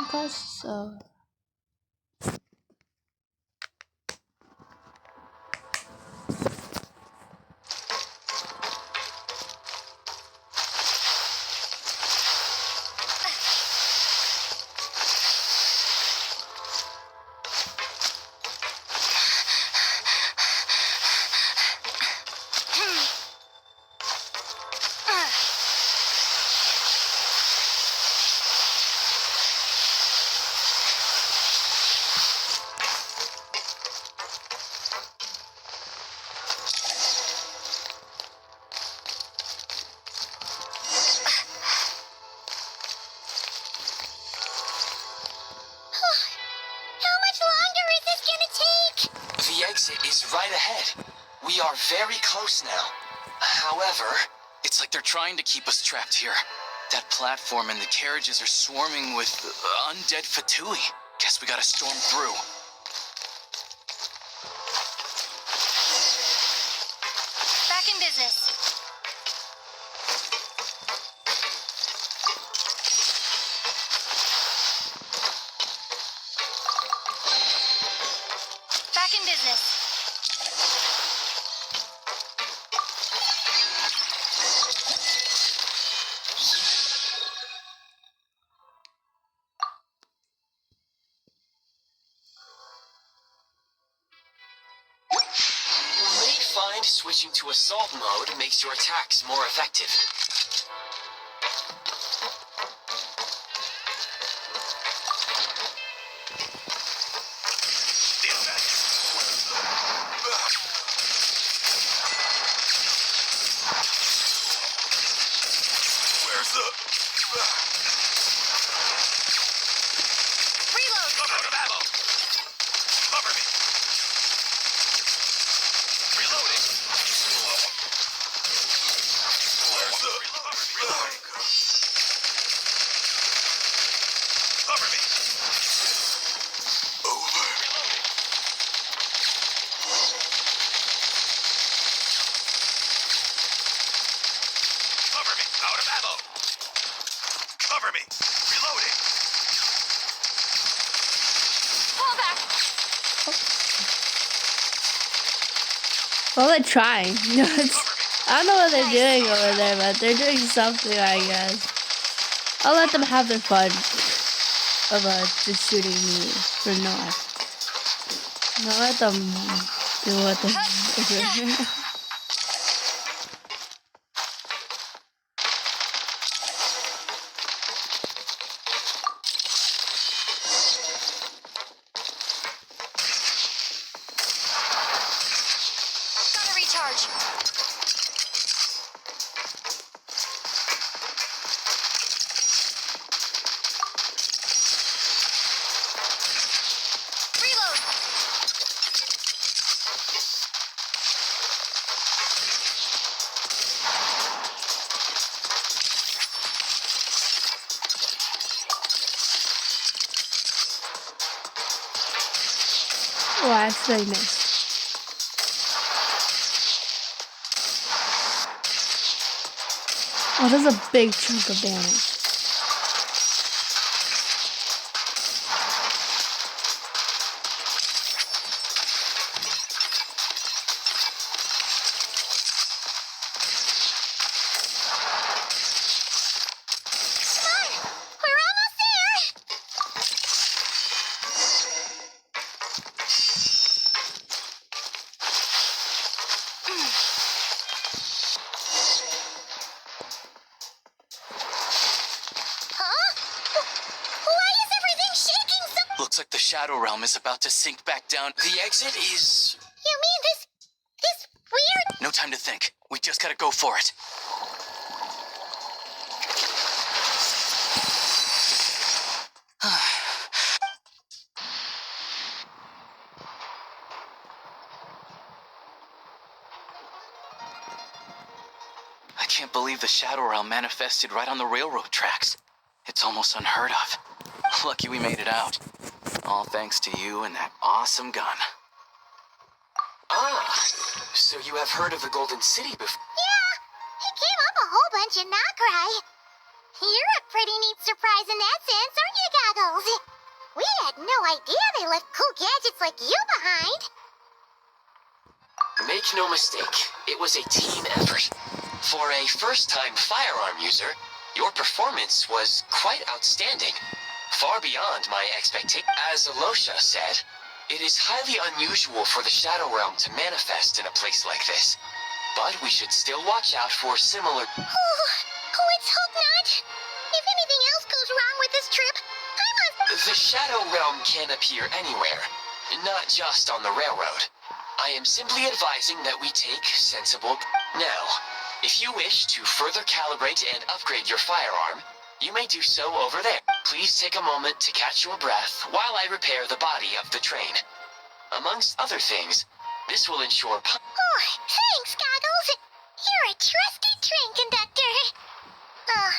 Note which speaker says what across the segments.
Speaker 1: costs, so...
Speaker 2: The exit is right ahead. We are very close now. However,
Speaker 3: it's like they're trying to keep us trapped here. That platform and the carriages are swarming with undead Fatui. Guess we gotta storm through.
Speaker 4: Back in business. Back in business.
Speaker 2: switching to assault mode makes your attacks more effective.
Speaker 5: Where's the...
Speaker 4: Reload!
Speaker 5: I'm out of ammo! Cover me! Reloading! Where's the... Reloading! Cover me! Over! Reloading! Cover me! Out of ammo! Cover me! Reloading!
Speaker 4: Pull back!
Speaker 1: Well, they're trying. I don't know what they're doing over there, but they're doing something, I guess. I'll let them have their fun of just shooting me for not. I'll let them do what they're doing.
Speaker 4: Gotta recharge. Reload.
Speaker 1: Oh, I actually missed. Oh, there's a big chunk of damage.
Speaker 4: Come on! We're almost there! Huh? Why is everything shaking so...
Speaker 3: Looks like the Shadow Realm is about to sink back down.
Speaker 2: The exit is...
Speaker 4: You mean this weird...
Speaker 3: No time to think. We just gotta go for it. I can't believe the Shadow Realm manifested right on the railroad tracks. It's almost unheard of. Lucky we made it out. All thanks to you and that awesome gun.
Speaker 2: Ah, so you have heard of the Golden City before?
Speaker 4: Yeah, he came up a whole bunch in Nakrai. You're a pretty neat surprise in that sense, aren't you, Goggles? We had no idea they left cool gadgets like you behind.
Speaker 2: Make no mistake, it was a team effort. For a first-time firearm user, your performance was quite outstanding. Far beyond my expectations. As Alosha said, it is highly unusual for the Shadow Realm to manifest in a place like this. But we should still watch out for similar...
Speaker 4: Let's hope not. If anything else goes wrong with this trip, I must...
Speaker 2: The Shadow Realm can appear anywhere, not just on the railroad. I am simply advising that we take sensible... Now, if you wish to further calibrate and upgrade your firearm, you may do so over there. Please take a moment to catch your breath while I repair the body of the train. Amongst other things, this will ensure...
Speaker 4: Oh, thanks, Goggles. You're a trusty train conductor. Well,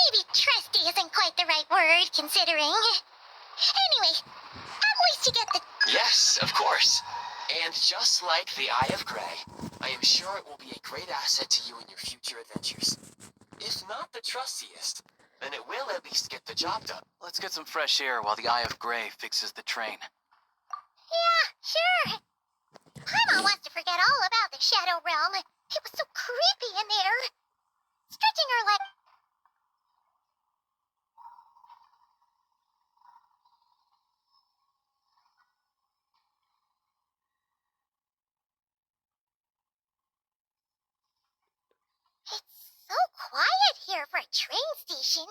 Speaker 4: maybe trusty isn't quite the right word, considering. Anyway, at least you get the...
Speaker 2: Yes, of course. And just like the Eye of Grey, I am sure it will be a great asset to you in your future adventures. If not the trustiest, then it will at least get the job done.
Speaker 3: Let's get some fresh air while the Eye of Grey fixes the train.
Speaker 4: Yeah, sure. Paimon wants to forget all about the Shadow Realm. It was so creepy in there. Stretching her leg... It's so quiet here for a train station.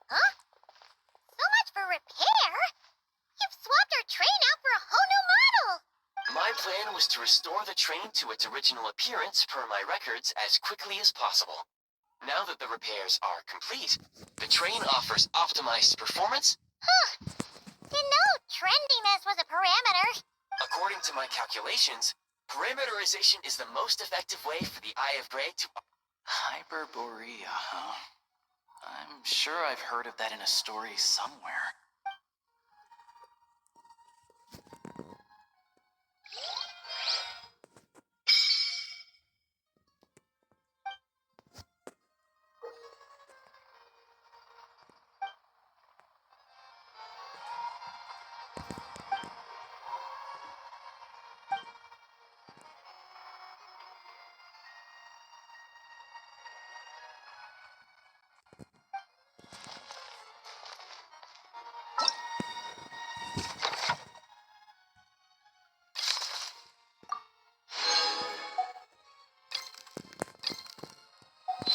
Speaker 4: Huh? So much for repair. You've swapped our train out for a whole new model.
Speaker 2: My plan was to restore the train to its original appearance per my records as quickly as possible. Now that the repairs are complete, the train offers optimized performance.
Speaker 4: Huh. Didn't know trendiness was a parameter.
Speaker 2: According to my calculations, parameterization is the most effective way for the Eye of Grey to...
Speaker 3: Hyperborea, huh? I'm sure I've heard of that in a story somewhere.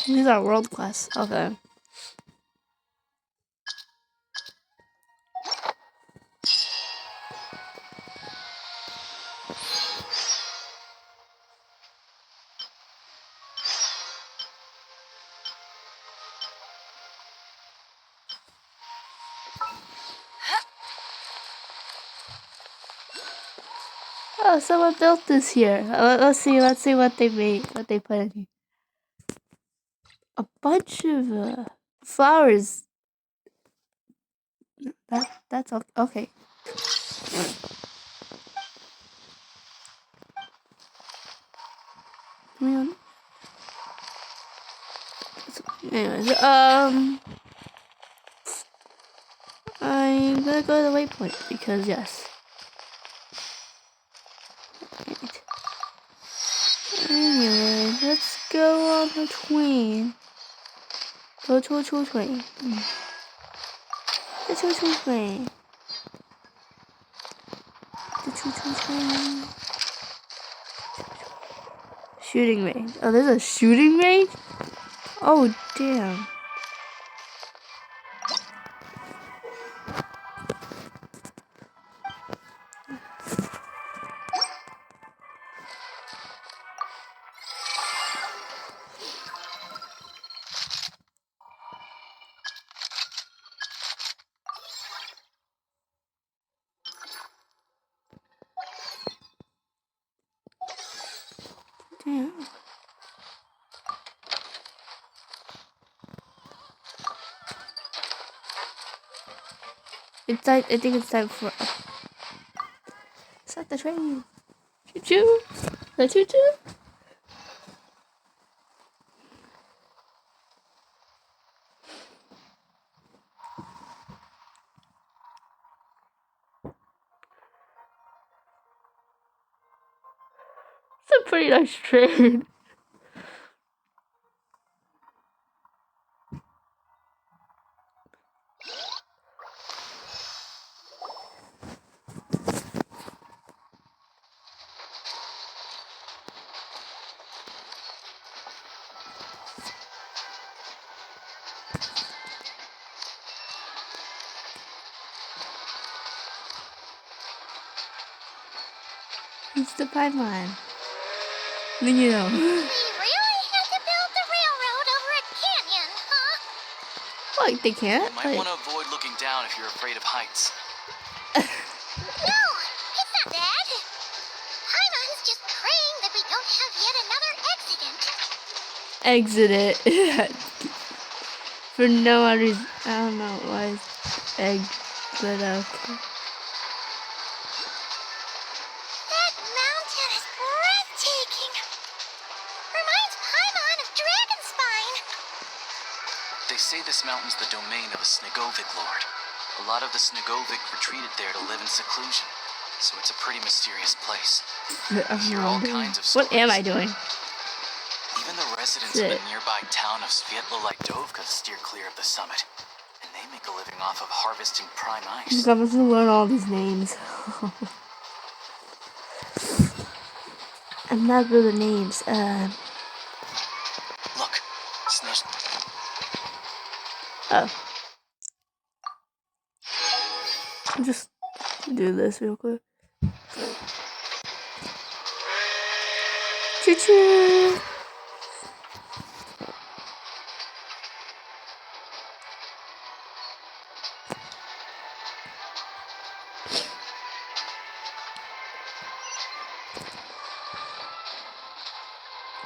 Speaker 1: These are world class. Okay. Oh, someone built this here. Let's see what they made, what they put in here. A bunch of flowers. That's okay. Anyways, I'm gonna go to the waypoint because yes. Anyway, let's go on the train. Go to a train. The train. The train. Shooting range. Oh, there's a shooting range? Oh, damn. Damn. It's time. I think it's time for. Start the train. Choo choo. The choo choo. It's a pretty nice train. It's the pipeline. You know.
Speaker 4: We really had to build the railroad over a canyon, huh?
Speaker 1: Like they can't.
Speaker 3: You might want to avoid looking down if you're afraid of heights.
Speaker 4: No, it's not that. Paimon's just praying that we don't have yet another accident.
Speaker 1: Exit it. For no other reason. I don't know why it's exit okay.
Speaker 4: That mountain is breathtaking. Reminds Paimon of Dragonspine.
Speaker 3: They say this mountain's the domain of a Snegovic lord. A lot of the Snegovic retreated there to live in seclusion, so it's a pretty mysterious place. You hear all kinds of stories.
Speaker 1: What am I doing?
Speaker 3: Even the residents of the nearby town of Svietlo-Lidovka steer clear of the summit, and they make a living off of harvesting prime ice.
Speaker 1: I'm supposed to learn all these names. I'm not good at names.
Speaker 3: Look, Snesh.
Speaker 1: Oh. I'll just do this real quick. Choo-choo!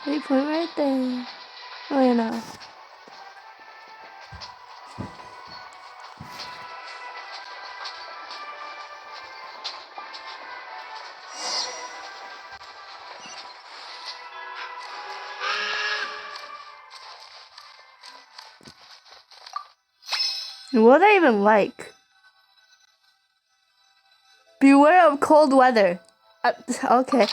Speaker 1: Waypoint right there. Oh, yeah, no. What are they even like? Beware of cold weather. Okay.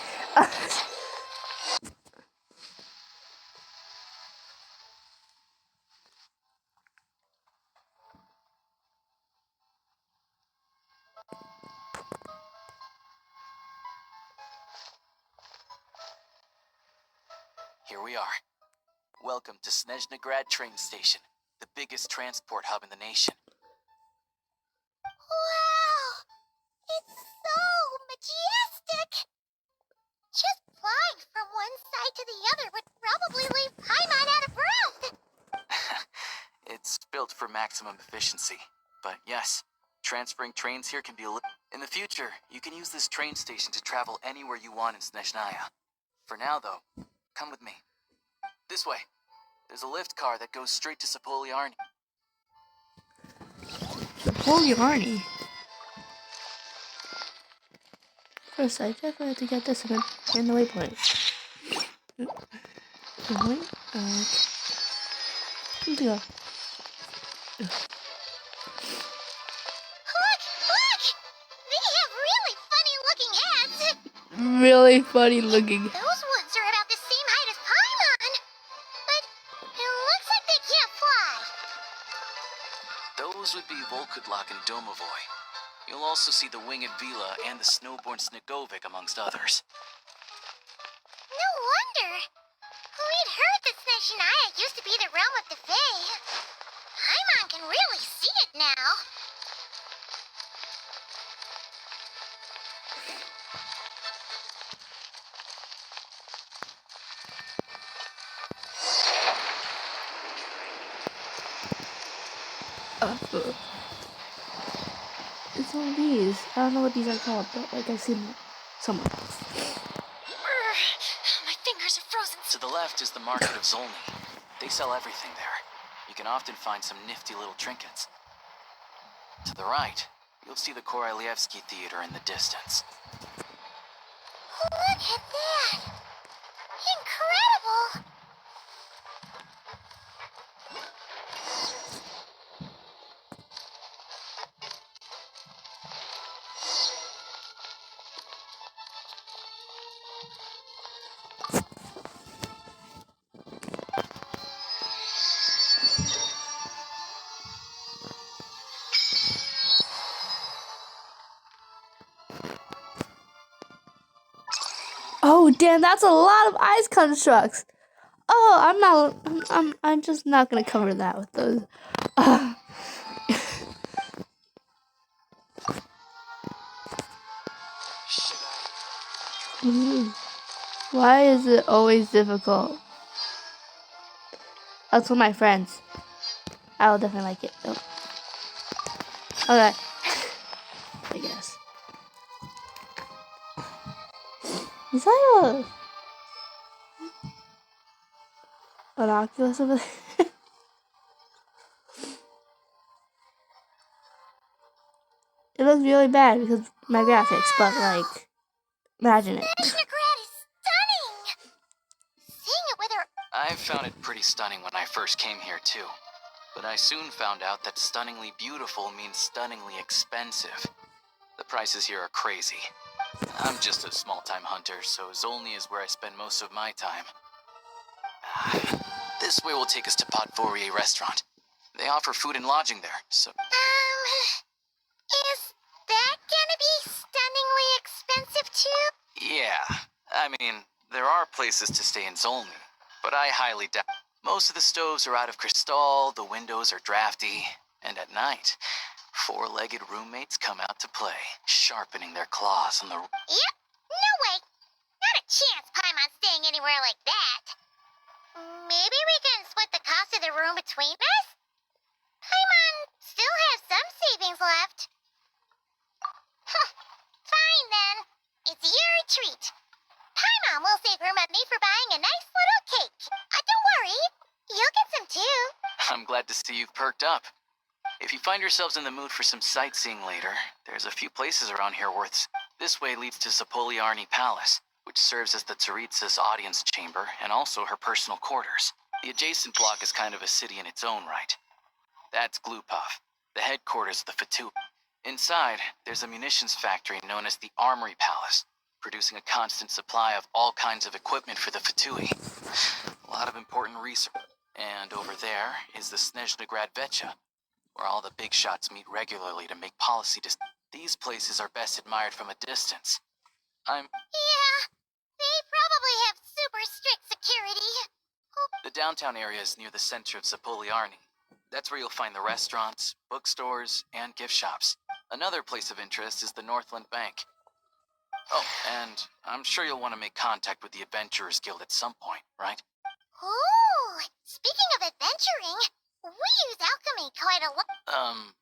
Speaker 3: Here we are. Welcome to Sneznahya train station, the biggest transport hub in the nation.
Speaker 4: Wow! It's so majestic! Just flying from one side to the other would probably leave Paimon out of breath!
Speaker 3: It's built for maximum efficiency, but yes, transferring trains here can be In the future, you can use this train station to travel anywhere you want in Sneznahya. For now, though, come with me. This way. There's a lift car that goes straight to Sapoliarni.
Speaker 1: Sapoliarni? First, I definitely have to get this one in the waypoint. Okay. Let's go.
Speaker 4: Look! They have really funny looking hats!
Speaker 1: Really funny looking.
Speaker 4: Those ones are about the same height as Paimon! But it looks like they can't fly!
Speaker 3: Those would be Volkudlak and Domovoy. You'll also see the winged Vila and the snowborn Snegovic, amongst others.
Speaker 4: No wonder! We'd heard that Sneznahya used to be the realm of the Fae. Paimon can really see it now.
Speaker 1: It's all these. I don't know what these are called, but like I've seen them somewhere.
Speaker 4: My fingers are frozen.
Speaker 3: To the left is the market of Zolny. They sell everything there. You can often find some nifty little trinkets. To the right you'll see the Korolievsky Theater in the distance.
Speaker 4: Look at that! Incredible!
Speaker 1: Oh damn, that's a lot of ice constructs. Oh, I'm just not gonna cover that with those. Why is it always difficult? That's for my friends. I will definitely like it. Oh. Okay. I guess. Is that an Oculus over there? It looks really bad because my graphics, but like, imagine it.
Speaker 4: Sneznahya is stunning! Seeing it with her...
Speaker 3: I found it pretty stunning when I first came here too. But I soon found out that stunningly beautiful means stunningly expensive. The prices here are crazy. I'm just a small-time hunter, so Zolny is where I spend most of my time. This way will take us to Podvorier restaurant. They offer food and lodging there, so...
Speaker 4: Is that gonna be stunningly expensive too?
Speaker 3: Yeah, I mean, there are places to stay in Zolny, but I highly doubt. Most of the stoves are out of crystal, the windows are drafty, and at night, four-legged roommates come out to play, sharpening their claws on the...
Speaker 4: Yep. No way. Not a chance Paimon's staying anywhere like that. Maybe we can split the cost of the room between us? Paimon still has some savings left. Huh. Fine then. It's your treat. Paimon will save her money for buying a nice little cake. Don't worry. You'll get some too.
Speaker 3: I'm glad to see you've perked up. If you find yourselves in the mood for some sightseeing later, there's a few places around here worth... This way leads to Zapoliarny Palace, which serves as the Tsaritsa's audience chamber and also her personal quarters. The adjacent block is kind of a city in its own right. That's Glupov, the headquarters of the Fatui. Inside, there's a munitions factory known as the Armory Palace, producing a constant supply of all kinds of equipment for the Fatui. A lot of important research. And over there is the Sneznahya Vecha, where all the big shots meet regularly to make policy decisions. These places are best admired from a distance.
Speaker 4: Yeah, they probably have super strict security.
Speaker 3: The downtown area is near the center of Zapoliarny. That's where you'll find the restaurants, bookstores, and gift shops. Another place of interest is the Northland Bank. Oh, and I'm sure you'll want to make contact with the Adventurers Guild at some point, right?
Speaker 4: Ooh, speaking of adventuring, we use alchemy quite a lot.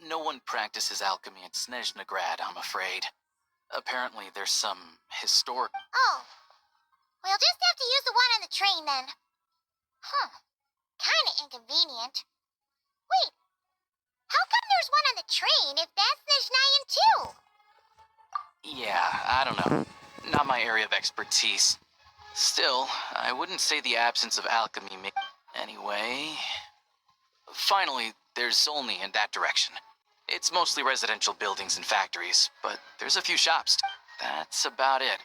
Speaker 3: No one practices alchemy at Sneznahya, I'm afraid. Apparently there's some historic...
Speaker 4: Oh, we'll just have to use the one on the train then. Huh, kinda inconvenient. Wait, how come there's one on the train if that's Sneznahyan too?
Speaker 3: Yeah, I don't know. Not my area of expertise. Still, I wouldn't say the absence of alchemy may... Anyway... Finally, there's Zolny in that direction. It's mostly residential buildings and factories, but there's a few shops. That's about it.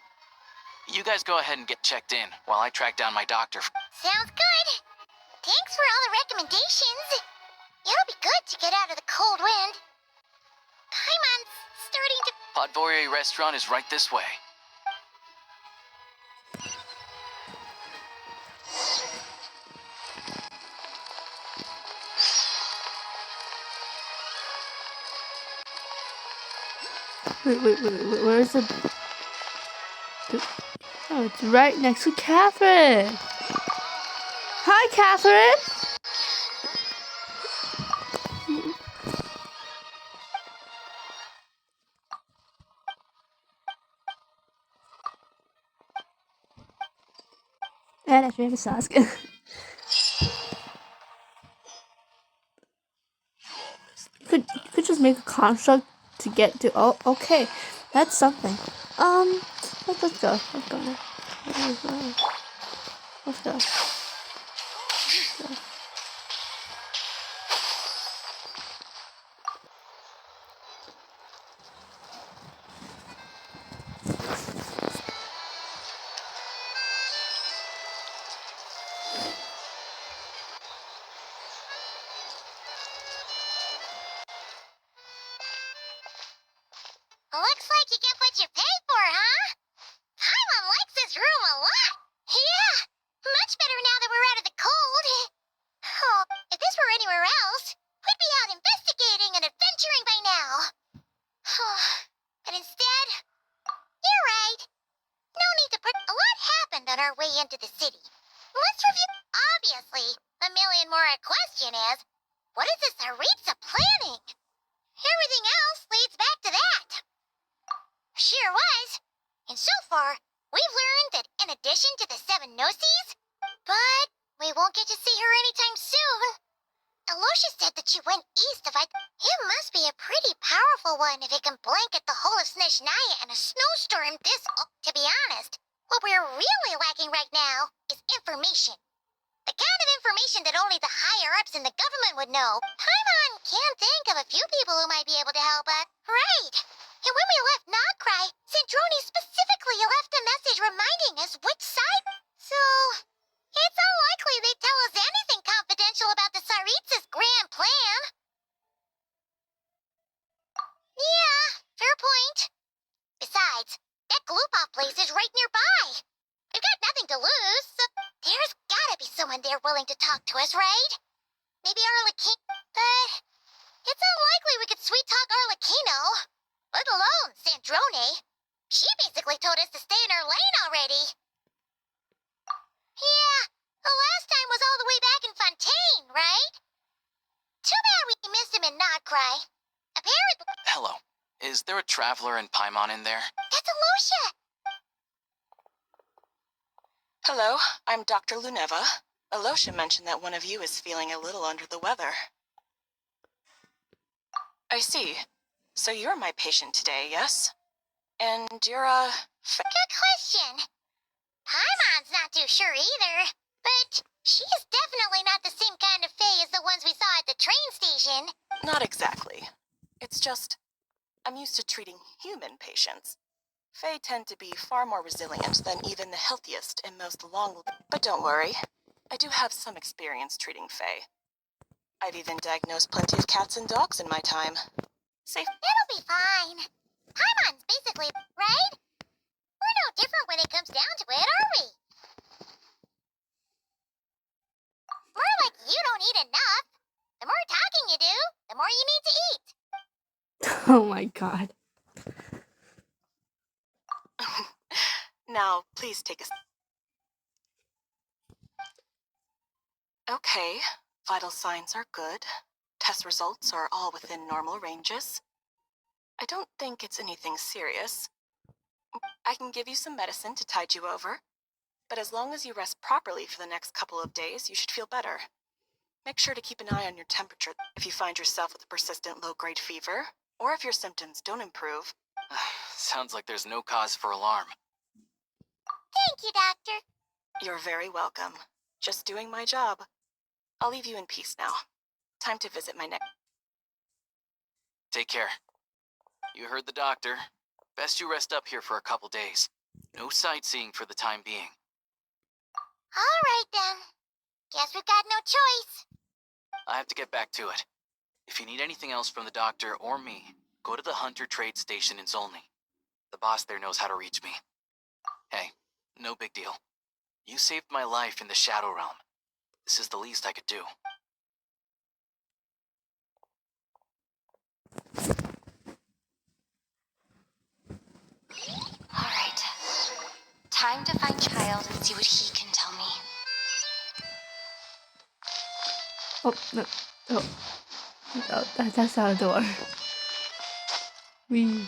Speaker 3: You guys go ahead and get checked in while I track down my doctor.
Speaker 4: Sounds good. Thanks for all the recommendations. It'll be good to get out of the cold wind. Paimon's starting to...
Speaker 3: Podvorier restaurant is right this way.
Speaker 1: Wait, where's the... Oh, it's right next to Catherine! Hi, Catherine! And actually, I have a Sasuke. You could just make a construct to get to. Oh, okay, that's something. Let's go. Let's go now. Let's go.
Speaker 4: Looks like you get what you pay for, huh? Paimon likes this room a lot. Yeah, much better now that we're out of the cold. Oh, if this were anywhere else, we'd be out investigating and adventuring by now. But instead, you're right. No need to put. A lot happened on our way into the city. Let's review. Obviously, the million-more question is, what is this Saritsa planning? Everything else leads back to that. Sure was. And so far, we've learned that in addition to the 7 Gnosis, but we won't get to see her anytime soon. Alosha said that she went east to fight. It must be a pretty powerful one if it can blanket the whole of Sneznahya in a snowstorm this. To be honest, what we're really lacking right now is information. The kind of information that only the higher-ups in the government would know. Paimon can't think of a few people who might be able to help us. Right. And when we left Nagcry, Sandrone specifically left a message reminding us which side. So, it's unlikely they'd tell us anything confidential about the Saritsa's grand plan. Yeah, fair point. Besides, that Glupov place is right nearby. We've got nothing to lose, so there's gotta be someone there willing to talk to us, right? Maybe Arlecchino, but it's unlikely we could sweet-talk Arlecchino, let alone Sandrone. She basically told us to stay in her lane already. Yeah, the last time was all the way back in Fontaine, right? Too bad we missed him in Nagcry. Apparently...
Speaker 3: Hello. Is there a traveler in Paimon in there?
Speaker 4: That's Alosha!
Speaker 6: Hello, I'm Dr. Luneva. Alosha mentioned that one of you is feeling a little under the weather. I see. So you're my patient today, yes? And you're
Speaker 4: Good question. Paimon's not too sure either, but she is definitely not the same kind of fae as the ones we saw at the train station.
Speaker 6: Not exactly. It's just, I'm used to treating human patients. Fae tend to be far more resilient than even the healthiest and most long... But don't worry, I do have some experience treating fae. I've even diagnosed plenty of cats and dogs in my time. Safe.
Speaker 4: It'll be fine. Paimon's basically, right? We're no different when it comes down to it, are we? More like you don't eat enough. The more talking you do, the more you need to eat.
Speaker 1: Oh my god.
Speaker 6: Now, please take a... Okay, vital signs are good. Test results are all within normal ranges. I don't think it's anything serious. I can give you some medicine to tide you over, but as long as you rest properly for the next couple of days, you should feel better. Make sure to keep an eye on your temperature if you find yourself with a persistent low-grade fever, or if your symptoms don't improve.
Speaker 3: Sounds like there's no cause for alarm.
Speaker 4: Thank you, Doctor.
Speaker 6: You're very welcome. Just doing my job. I'll leave you in peace now. Time to visit my next...
Speaker 3: Take care. You heard the doctor. Best you rest up here for a couple days. No sightseeing for the time being.
Speaker 4: All right, then. Guess we've got no choice.
Speaker 3: I have to get back to it. If you need anything else from the doctor or me, go to the Hunter Trade Station in Zolny. The boss there knows how to reach me. Hey, no big deal. You saved my life in the Shadow Realm. This is the least I could do.
Speaker 7: All right. Time to find Child and see what he can tell me.
Speaker 1: Oh, no. Oh. Oh, that's not a door. Wee.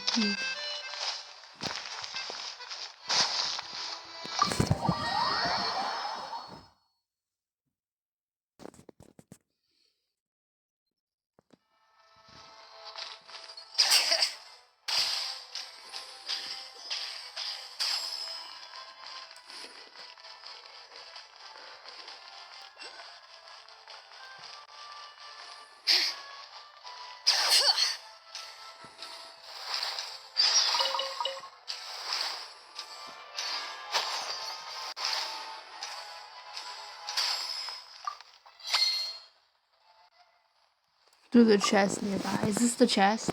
Speaker 1: Through the chest nearby. Is this the chest?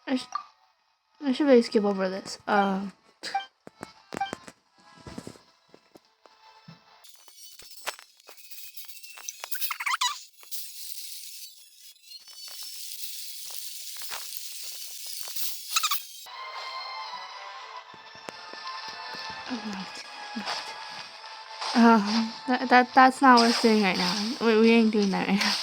Speaker 1: I should maybe skip over this. That's not what we're doing right now. We ain't doing that right now.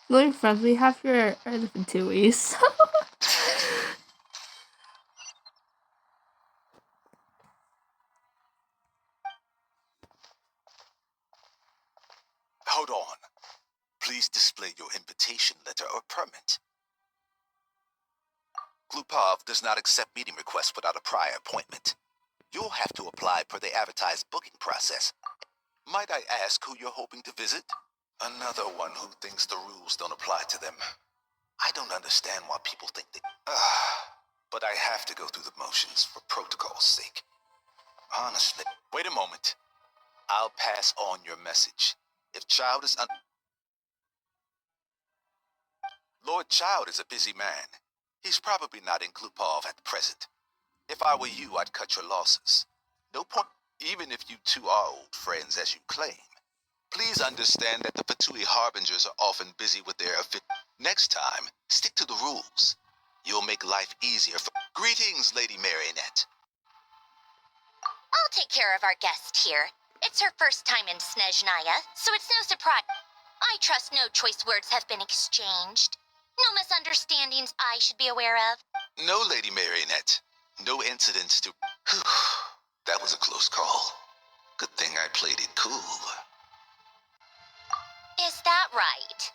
Speaker 1: Going friendly, half your elephant tuies.
Speaker 5: Hold on. Please display your invitation letter or permit. Glupov does not accept meeting requests without a prior appointment. You'll have to apply per the advertised booking process. Might I ask who you're hoping to visit? Another one who thinks the rules don't apply to them. I don't understand why people think they... But I have to go through the motions for protocol's sake. Honestly... Wait a moment. I'll pass on your message. If Child is Lord Child is a busy man. He's probably not in Glupov at present. If I were you, I'd cut your losses. No point, even if you two are old friends as you claim. Please understand that the Fatui Harbingers are often busy with their Next time, stick to the rules. You'll make life easier for... Greetings, Lady Marionette.
Speaker 7: I'll take care of our guest here. It's her first time in Sneznahya, so it's no surprise. I trust no choice words have been exchanged. No misunderstandings I should be aware of.
Speaker 5: No, Lady Marionette. No incidents to... That was a close call. Good thing I played it cool.
Speaker 7: Is that right?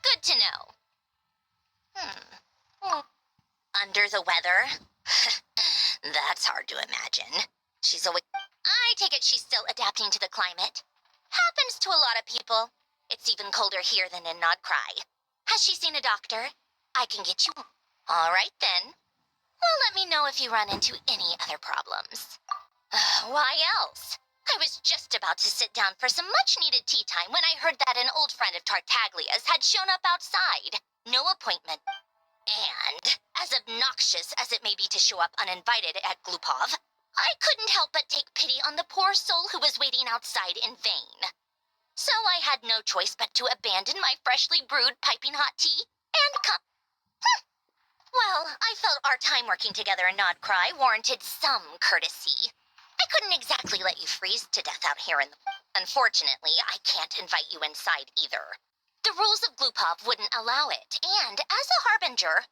Speaker 7: Good to know. Under the weather? That's hard to imagine. She's always... I take it she's still adapting to the climate. Happens to a lot of people. It's even colder here than in Nodcry. Has she seen a doctor? I can get you... All right, then. Well, let me know if you run into any other problems. Why else? I was just about to sit down for some much-needed tea time when I heard that an old friend of Tartaglia's had shown up outside. No appointment. And, as obnoxious as it may be to show up uninvited at Glupov, I couldn't help but take pity on the poor soul who was waiting outside in vain. So I had no choice but to abandon my freshly brewed piping hot tea and come... Well, I felt our time working together in Nodcry warranted some courtesy. I couldn't exactly let you freeze to death out here in the... Unfortunately, I can't invite you inside either. The rules of Glupov wouldn't allow it, and as a harbinger,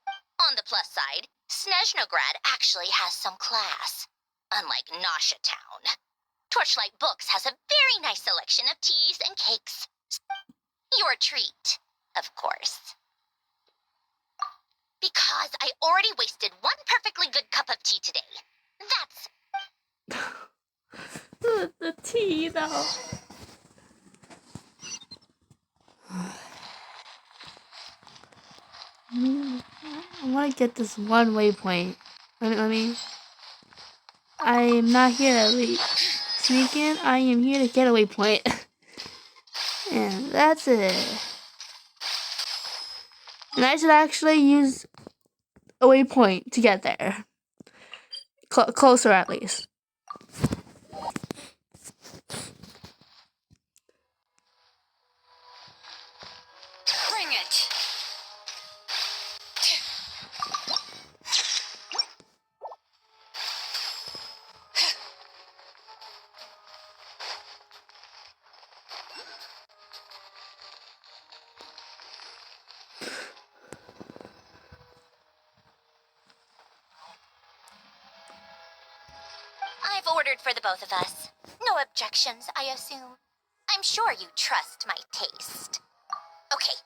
Speaker 7: on the plus side, Sneznograd actually has some class. Unlike Nosha Town. Torchlight Books has a very nice selection of teas and cakes. Your treat, of course. Because I already wasted one perfectly good cup of tea today. That's...
Speaker 1: the tea, though. I want to get this one waypoint. I am not here to sneak in. I am here to get a waypoint. And that's it. And I should actually use a waypoint to get there. Closer, at least.
Speaker 7: Bring it! I've ordered for the both of us. No objections, I assume. I'm sure you trust my taste. Okay,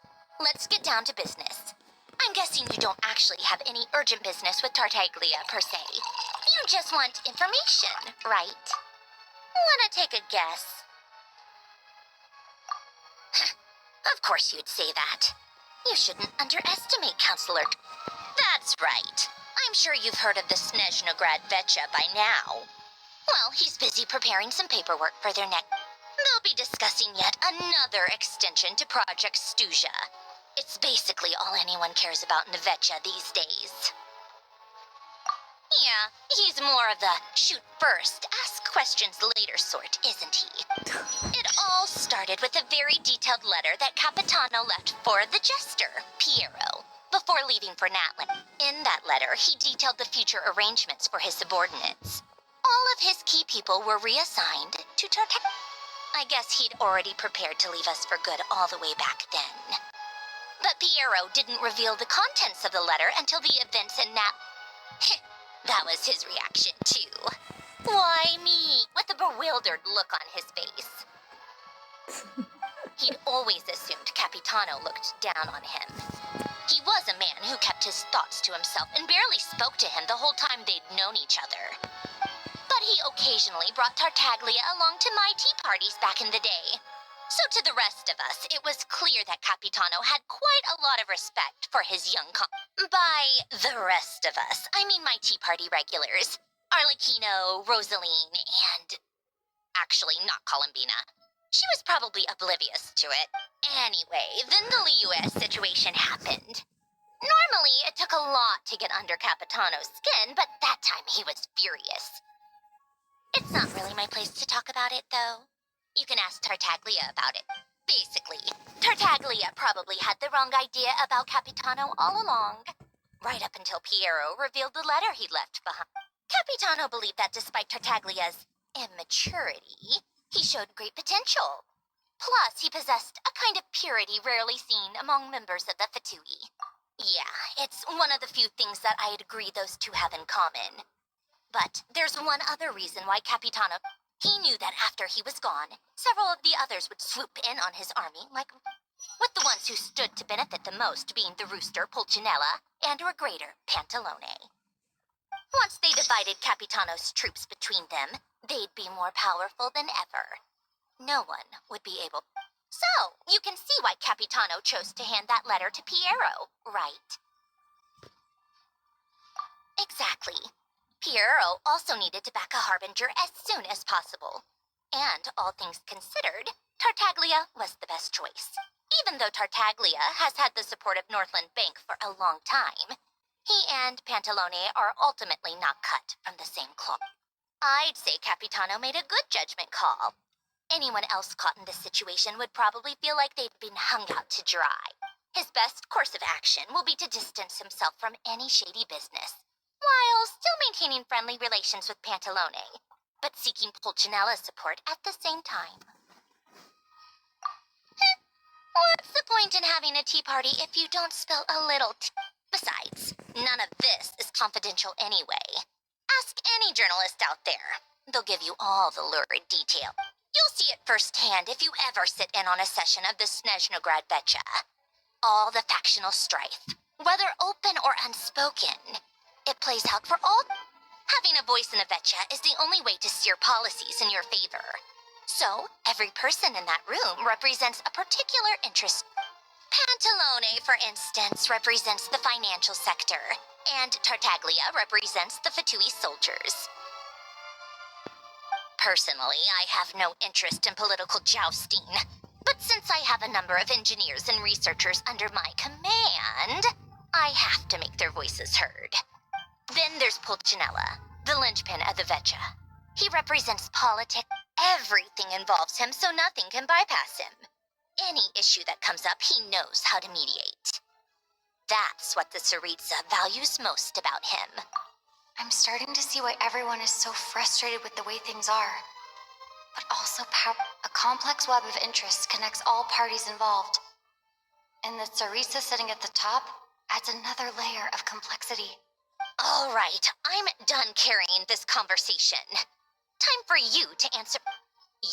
Speaker 7: let's get down to business. I'm guessing you don't actually have any urgent business with Tartaglia, per se. You just want information, right? Wanna take a guess? Of course you'd say that. You shouldn't underestimate Counselor. That's right. I'm sure you've heard of the Sneznahya Vecha by now. Well, he's busy preparing some paperwork for their next. They'll be discussing yet another extension to Project Stuzia. It's basically all anyone cares about in Vecha these days. Yeah, he's more of the shoot first, ask questions later sort, isn't he? It all started with a very detailed letter that Capitano left for the jester, Piero, before leaving for Natlan. In that letter, he detailed the future arrangements for his subordinates. All of his key people were reassigned to Tartaglia. I guess he'd already prepared to leave us for good all the way back then. But Piero didn't reveal the contents of the letter until the events in That was his reaction, too. Why me? With a bewildered look on his face. He'd always assumed Capitano looked down on him. He was a man who kept his thoughts to himself and barely spoke to him the whole time they'd known each other. But he occasionally brought Tartaglia along to my tea parties back in the day. So to the rest of us, it was clear that Capitano had quite a lot of respect for his young By the rest of us, I mean my tea party regulars. Arlecchino, Rosaline, and... actually, not Columbina. She was probably oblivious to it. Anyway, then the Liu-S situation happened. Normally, it took a lot to get under Capitano's skin, but that time he was furious. It's not really my place to talk about it, though. You can ask Tartaglia about it. Basically, Tartaglia probably had the wrong idea about Capitano all along. Right up until Piero revealed the letter he'd left behind. Capitano believed that despite Tartaglia's immaturity, he showed great potential. Plus, he possessed a kind of purity rarely seen among members of the Fatui. Yeah, it's one of the few things that I'd agree those two have in common. But there's one other reason why Capitano... He knew that after he was gone, several of the others would swoop in on his army, with the ones who stood to benefit the most being the rooster Pulcinella and Regrator Pantalone. Once they divided Capitano's troops between them, they'd be more powerful than ever. No one would be able... So, you can see why Capitano chose to hand that letter to Piero, right? Exactly. Piero also needed to back a harbinger as soon as possible. And, all things considered, Tartaglia was the best choice. Even though Tartaglia has had the support of Northland Bank for a long time, he and Pantalone are ultimately not cut from the same cloth. I'd say Capitano made a good judgment call. Anyone else caught in this situation would probably feel like they'd been hung out to dry. His best course of action will be to distance himself from any shady business, while still maintaining friendly relations with Pantalone, but seeking Pulcinella's support at the same time. What's the point in having a tea party if you don't spill a little tea? Besides, none of this is confidential anyway. Ask any journalist out there. They'll give you all the lurid detail. You'll see it firsthand if you ever sit in on a session of the Sneznahya Vecha. All the factional strife, whether open or unspoken, it plays out for all. Having a voice in the Vecha is the only way to steer policies in your favor. So, every person in that room represents a particular interest. Pantalone, for instance, represents the financial sector, and Tartaglia represents the Fatui soldiers. Personally, I have no interest in political jousting, but since I have a number of engineers and researchers under my command, I have to make their voices heard. Then there's Pulcinella, the linchpin of the Vecha. He represents politics. Everything involves him, so nothing can bypass him. Any issue that comes up, he knows how to mediate. That's what the Tsaritsa values most about him.
Speaker 8: I'm starting to see why everyone is so frustrated with the way things are. But also a complex web of interests connects all parties involved. And the Tsaritsa sitting at the top adds another layer of complexity.
Speaker 7: All right, I'm done carrying this conversation. Time for you to answer.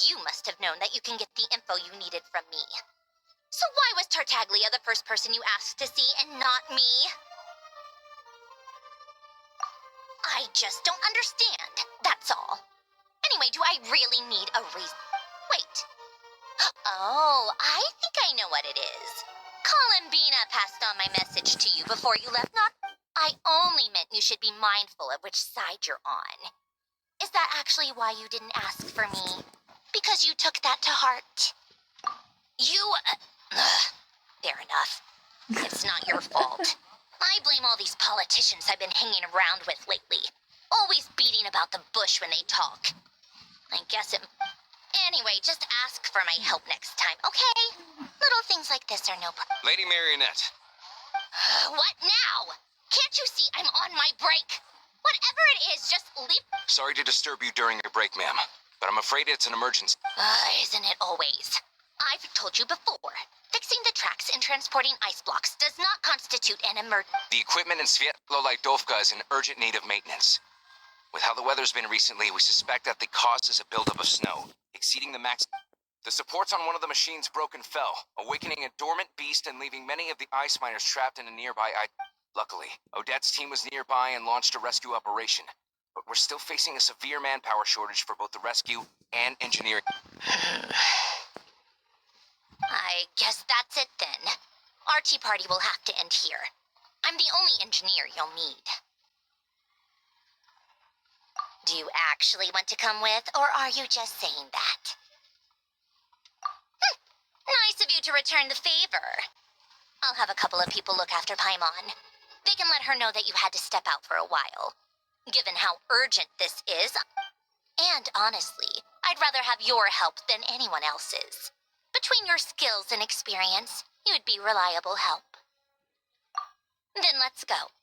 Speaker 7: You must have known that you can get the info you needed from me. So why was Tartaglia the first person you asked to see and not me? I just don't understand, that's all. Anyway, do I really need a reason? Wait. Oh, I think I know what it is. Columbina passed on my message to you before you left. Not. I only meant you should be mindful of which side you're on. Is that actually why you didn't ask for me? Because you took that to heart? You... fair enough. It's not your fault. I blame all these politicians I've been hanging around with lately. Always beating about the bush when they talk. I guess it... Anyway, just ask for my help next time, okay? Little things like this are no problem.
Speaker 2: Lady Marionette.
Speaker 7: What now? Can't you see I'm on my break? Whatever it is, just leave...
Speaker 2: Sorry to disturb you during your break, ma'am, but I'm afraid it's an emergency.
Speaker 7: Isn't it always? I've told you before. Fixing the tracks and transporting ice blocks does not constitute an emergency.
Speaker 2: The equipment in Svietlolaidovka is in urgent need of maintenance. With how the weather's been recently, we suspect that the cause is a buildup of snow, exceeding the max. The supports on one of the machines broke and fell, awakening a dormant beast and leaving many of the ice miners trapped in a nearby ice. Luckily, Odette's team was nearby and launched a rescue operation, but we're still facing a severe manpower shortage for both the rescue and engineering.
Speaker 7: I guess that's it then. Our tea party will have to end here. I'm the only engineer you'll need. Do you actually want to come with, or are you just saying that? Nice of you to return the favor. I'll have a couple of people look after Paimon. They can let her know that you had to step out for a while. Given how urgent this is, and honestly, I'd rather have your help than anyone else's. Between your skills and experience, you'd be reliable help. Then let's go.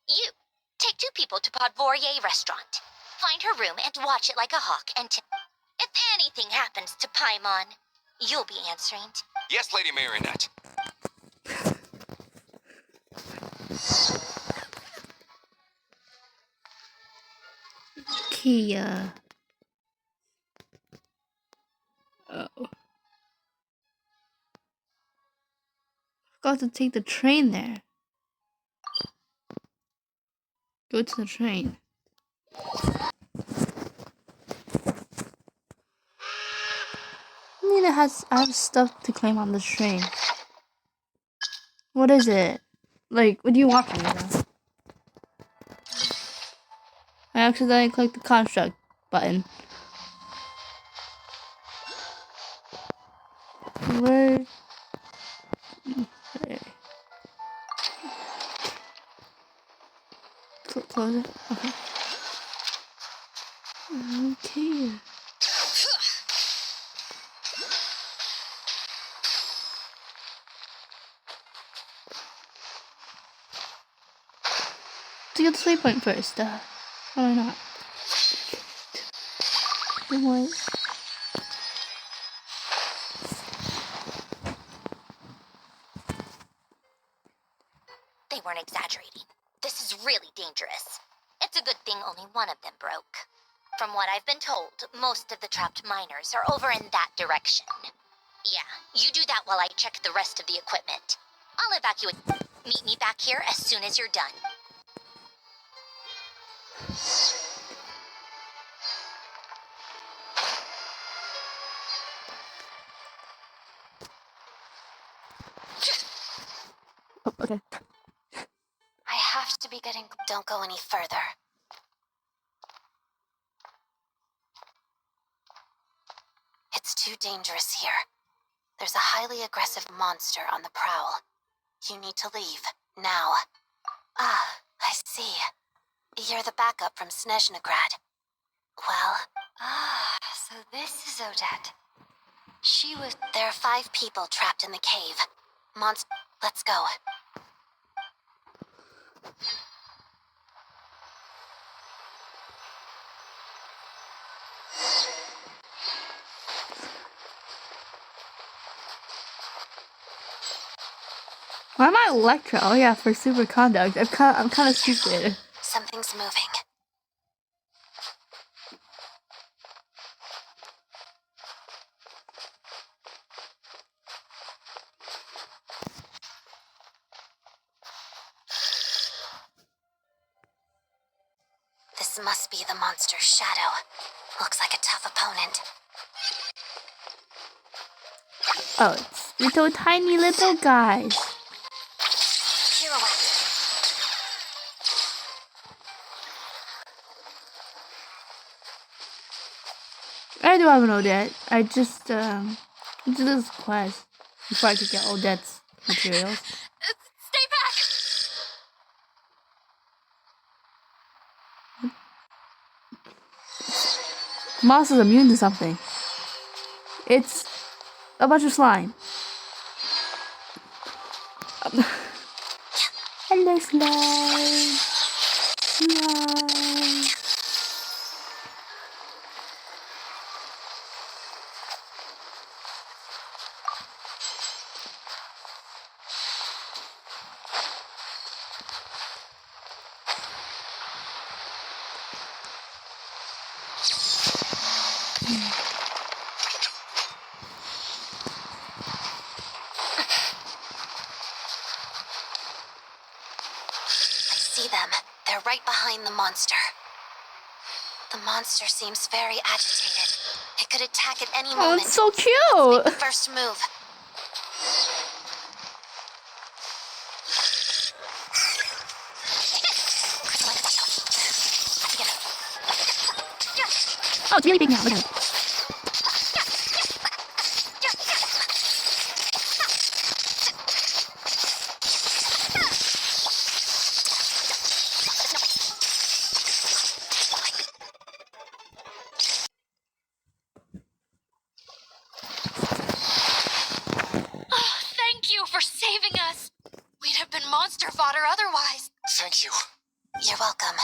Speaker 7: You, take 2 people to Podvorier restaurant. Find her room and watch it like a hawk and if anything happens to Paimon, you'll be answering.
Speaker 2: Yes, Lady Marionette.
Speaker 1: Kia. Oh. Forgot to take the train there. Go to the train. I have stuff to claim on this train. What is it? Like, what do you want from me now? I accidentally clicked the construct button. Where? Okay. Close it. Okay. Okay. To get the sweet point first. Why not? What?
Speaker 7: They weren't exaggerating. This is really dangerous. It's a good thing only one of them broke. From what I've been told, most of the trapped miners are over in that direction. Yeah, you do that while I check the rest of the equipment. I'll evacuate. Meet me back here as soon as you're done.
Speaker 1: Oh, okay.
Speaker 8: I have to be getting... Don't go any further. It's too dangerous here. There's a highly aggressive monster on the prowl. You need to leave, now. Ah, I see. You're the backup from Sneznahya. Well... so this is Odette. She was... There are 5 people trapped in the cave. Let's go.
Speaker 1: Why am I Electra? Oh yeah, for superconduct. I'm kind of stupid.
Speaker 8: Something's moving. This must be the monster's shadow. Looks like a tough opponent.
Speaker 1: Oh, it's little tiny little guys. still have an Odette. I just did this quest before I could get Odette's materials.
Speaker 6: Stay back!
Speaker 1: Moss is immune to something. It's a bunch of slime. Hello, slime. Slime.
Speaker 8: See them. They're right behind the monster. The monster seems very agitated. It could attack at any
Speaker 1: Oh,
Speaker 8: moment.
Speaker 1: it's so
Speaker 8: Make
Speaker 1: cute.
Speaker 8: the first move.
Speaker 1: Oh, it's really big now. Look at it.
Speaker 6: Thank you for saving us. We'd have been monster fodder otherwise.
Speaker 2: Thank you.
Speaker 8: You're welcome.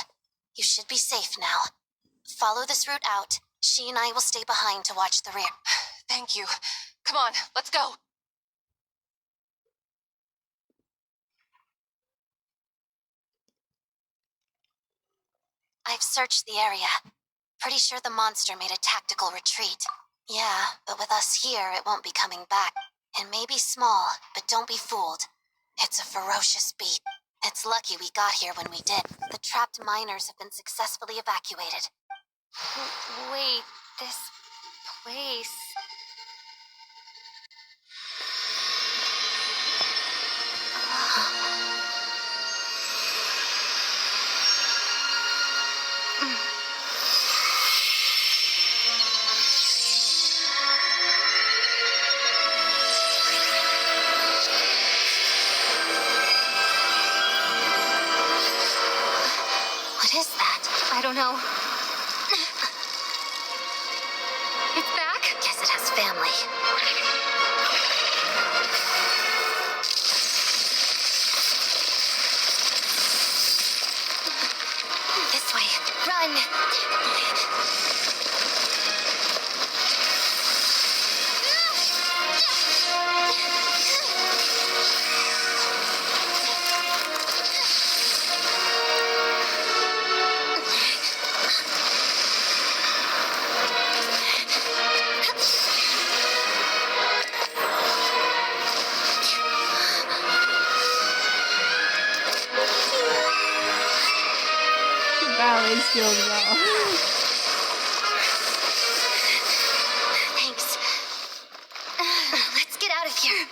Speaker 8: You should be safe now. Follow this route out. She and I will stay behind to watch the rear.
Speaker 6: Thank you. Come on, let's go.
Speaker 8: I've searched the area. Pretty sure the monster made a tactical retreat. Yeah, but with us here, it won't be coming back. It may be small, but don't be fooled. It's a ferocious beast. It's lucky we got here when we did. The trapped miners have been successfully evacuated. Wait, this place... What is that? I don't know.
Speaker 6: It's back?
Speaker 8: Guess it has family. This way. Run!
Speaker 1: Ballet skills well.
Speaker 8: Thanks. Let's get out of here.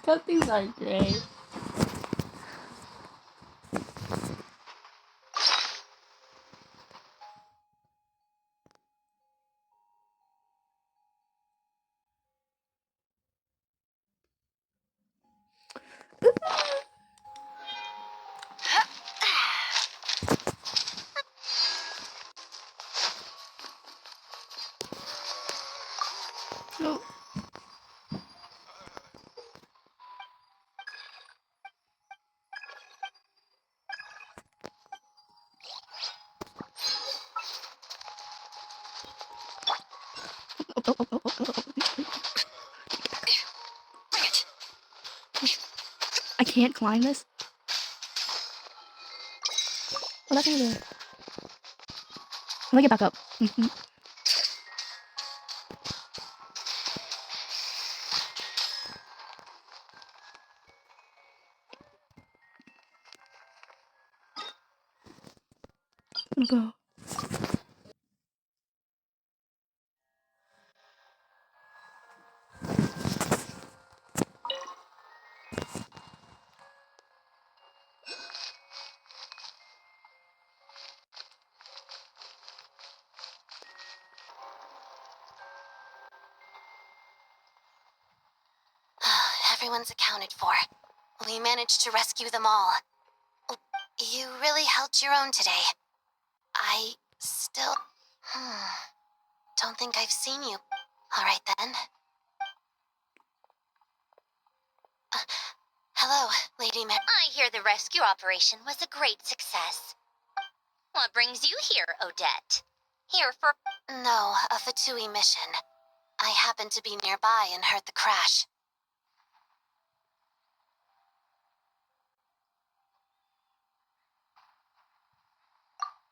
Speaker 1: Those things are great. Oh. I can't climb this. Well, that's gonna do it. Let me get back up. Go.
Speaker 8: Everyone's accounted for. We managed to rescue them all. You really held your own today. I still... don't think I've seen you. All right, then. Hello, Lady Mary.
Speaker 7: I hear the rescue operation was a great success. What brings you here, Odette? Here for...
Speaker 8: No, a Fatui mission. I happened to be nearby and heard the crash.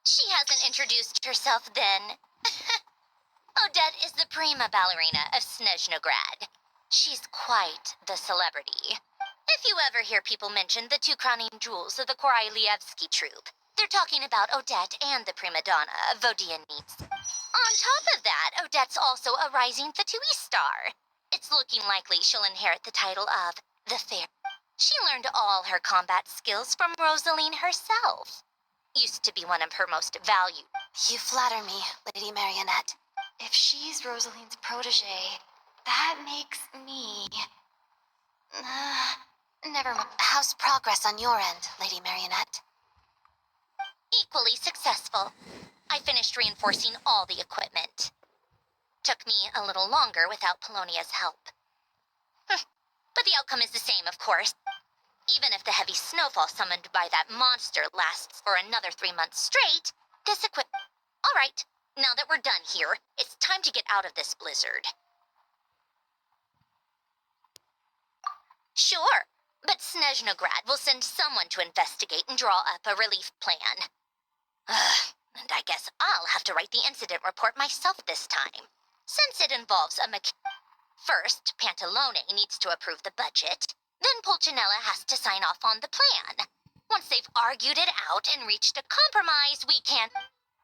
Speaker 7: She hasn't introduced herself then. Odette is the prima ballerina of Sneznahya. She's quite the celebrity. If you ever hear people mention the two crowning jewels of the Korolievsky troupe, they're talking about Odette and the prima donna, Vodianitz. On top of that, Odette's also a rising Fatui star. It's looking likely she'll inherit the title of the Fair. She learned all her combat skills from Rosaline herself. Used to be one of her most valued.
Speaker 8: You flatter me, Lady Marionette. If she's Rosaline's protege, that makes me... never mind. How's progress on your end, Lady Marionette?
Speaker 7: Equally successful. I finished reinforcing all the equipment. Took me a little longer without Polonia's help. But the outcome is the same, of course. Even if the heavy snowfall summoned by that monster lasts for another 3 months straight, this All right, now that we're done here, it's time to get out of this blizzard. Sure, but Sneznahya will send someone to investigate and draw up a relief plan. And I guess I'll have to write the incident report myself this time, since it involves a First, Pantalone needs to approve the budget. Then Pulcinella has to sign off on the plan. Once they've argued it out and reached a compromise, we can...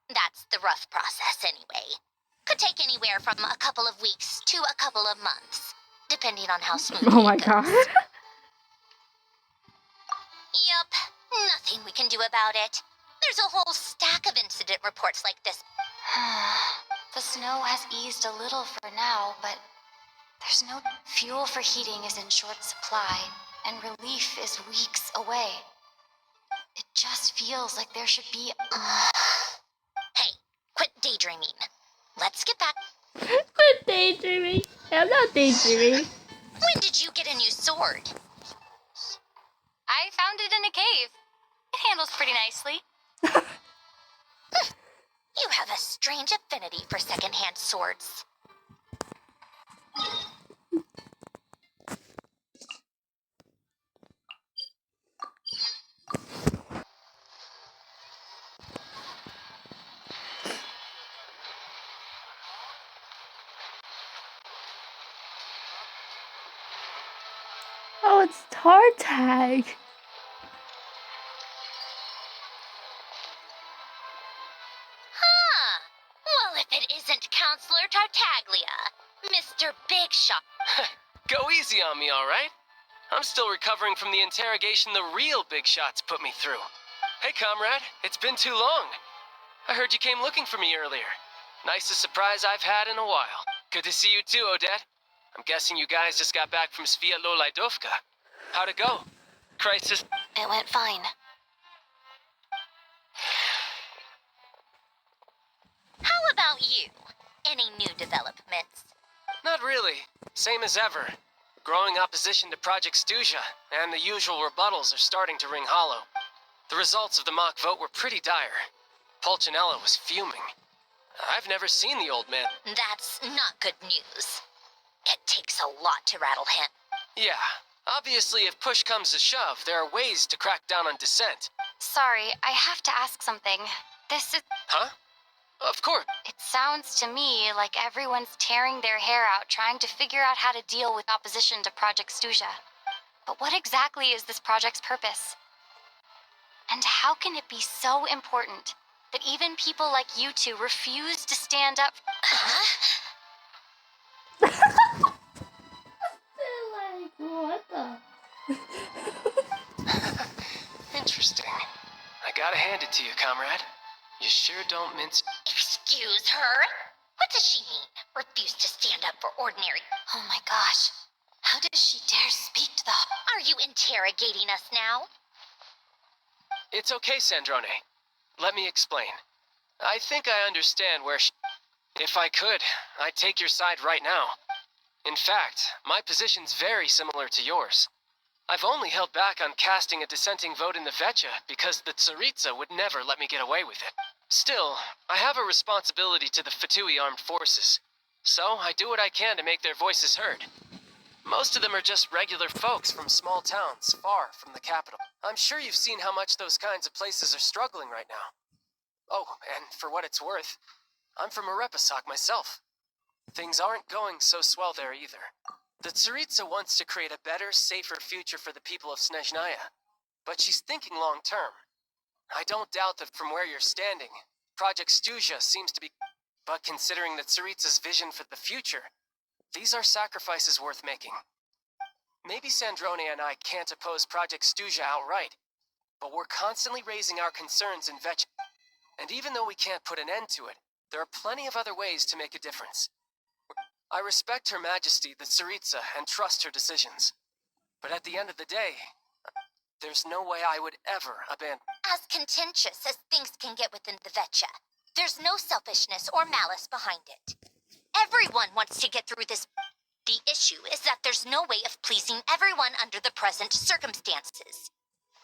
Speaker 7: That's the rough process anyway. Could take anywhere from a couple of weeks to a couple of months, depending on how smoothly
Speaker 1: Oh my
Speaker 7: it goes.
Speaker 1: god.
Speaker 7: Yup, nothing we can do about it. There's a whole stack of incident reports like this.
Speaker 8: The snow has eased a little for now, but there's no... Fuel for heating is in short supply, and relief is weeks away. It just feels like there should be...
Speaker 7: Hey, quit daydreaming. Let's get back.
Speaker 1: Quit daydreaming. I'm not daydreaming.
Speaker 7: When did you get a new sword?
Speaker 6: I found it in a cave. It handles pretty nicely.
Speaker 7: You have a strange affinity for secondhand swords.
Speaker 1: Oh, it's tar tag.
Speaker 7: Huh. Well, if it isn't Counselor Tartaglia, Mr. Big Shot.
Speaker 9: Go easy on me, all right? I'm still recovering from the interrogation the real big shots put me through. Hey, comrade, it's been too long. I heard you came looking for me earlier. Nicest surprise I've had in a while. Good to see you too, Odette. I'm guessing you guys just got back from Sviatlo-Lajdovka. How'd it go? Crisis...
Speaker 8: It went fine.
Speaker 7: How about you? Any new developments?
Speaker 9: Not really. Same as ever. Growing opposition to Project Stuja, and the usual rebuttals are starting to ring hollow. The results of the mock vote were pretty dire. Pulcinella was fuming. I've never seen the old man.
Speaker 7: That's not good news. It takes a lot to rattle him.
Speaker 9: Yeah, obviously if push comes to shove, there are ways to crack down on dissent.
Speaker 8: Sorry, I have to ask something. This is...
Speaker 9: Huh? Of course.
Speaker 8: It sounds to me like everyone's tearing their hair out trying to figure out how to deal with opposition to Project Stuja. But what exactly is this project's purpose? And how can it be so important that even people like you two refuse to stand up?
Speaker 1: Like, what the?
Speaker 9: Interesting. I gotta hand it to you, comrade. You sure don't mince...
Speaker 7: Excuse her? What does she mean? Refuse to stand up for ordinary...
Speaker 8: Oh my gosh. How does she dare speak to...
Speaker 7: interrogating us now?
Speaker 9: It's okay, Sandrone. Let me explain. I think I understand where If I could, I'd take your side right now. In fact, my position's very similar to yours. I've only held back on casting a dissenting vote in the Vecha because the Tsaritsa would never let me get away with it. Still, I have a responsibility to the Fatui armed forces, so I do what I can to make their voices heard. Most of them are just regular folks from small towns far from the capital. I'm sure you've seen how much those kinds of places are struggling right now. Oh, and for what it's worth, I'm from Arepasak myself. Things aren't going so swell there either. The Tsaritsa wants to create a better, safer future for the people of Sneznahya, but she's thinking long term. I don't doubt that from where you're standing, Project Stuzha seems to be... But considering the Tsaritsa's vision for the future, these are sacrifices worth making. Maybe Sandrone and I can't oppose Project Stuzha outright, but we're constantly raising our concerns in Vetch. And even though we can't put an end to it, there are plenty of other ways to make a difference. I respect Her Majesty, the Tsaritsa, and trust her decisions. But at the end of the day, there's no way I would ever abandon...
Speaker 7: As contentious as things can get within the Vecha, there's no selfishness or malice behind it. Everyone wants to get through this. The issue is that there's no way of pleasing everyone under the present circumstances.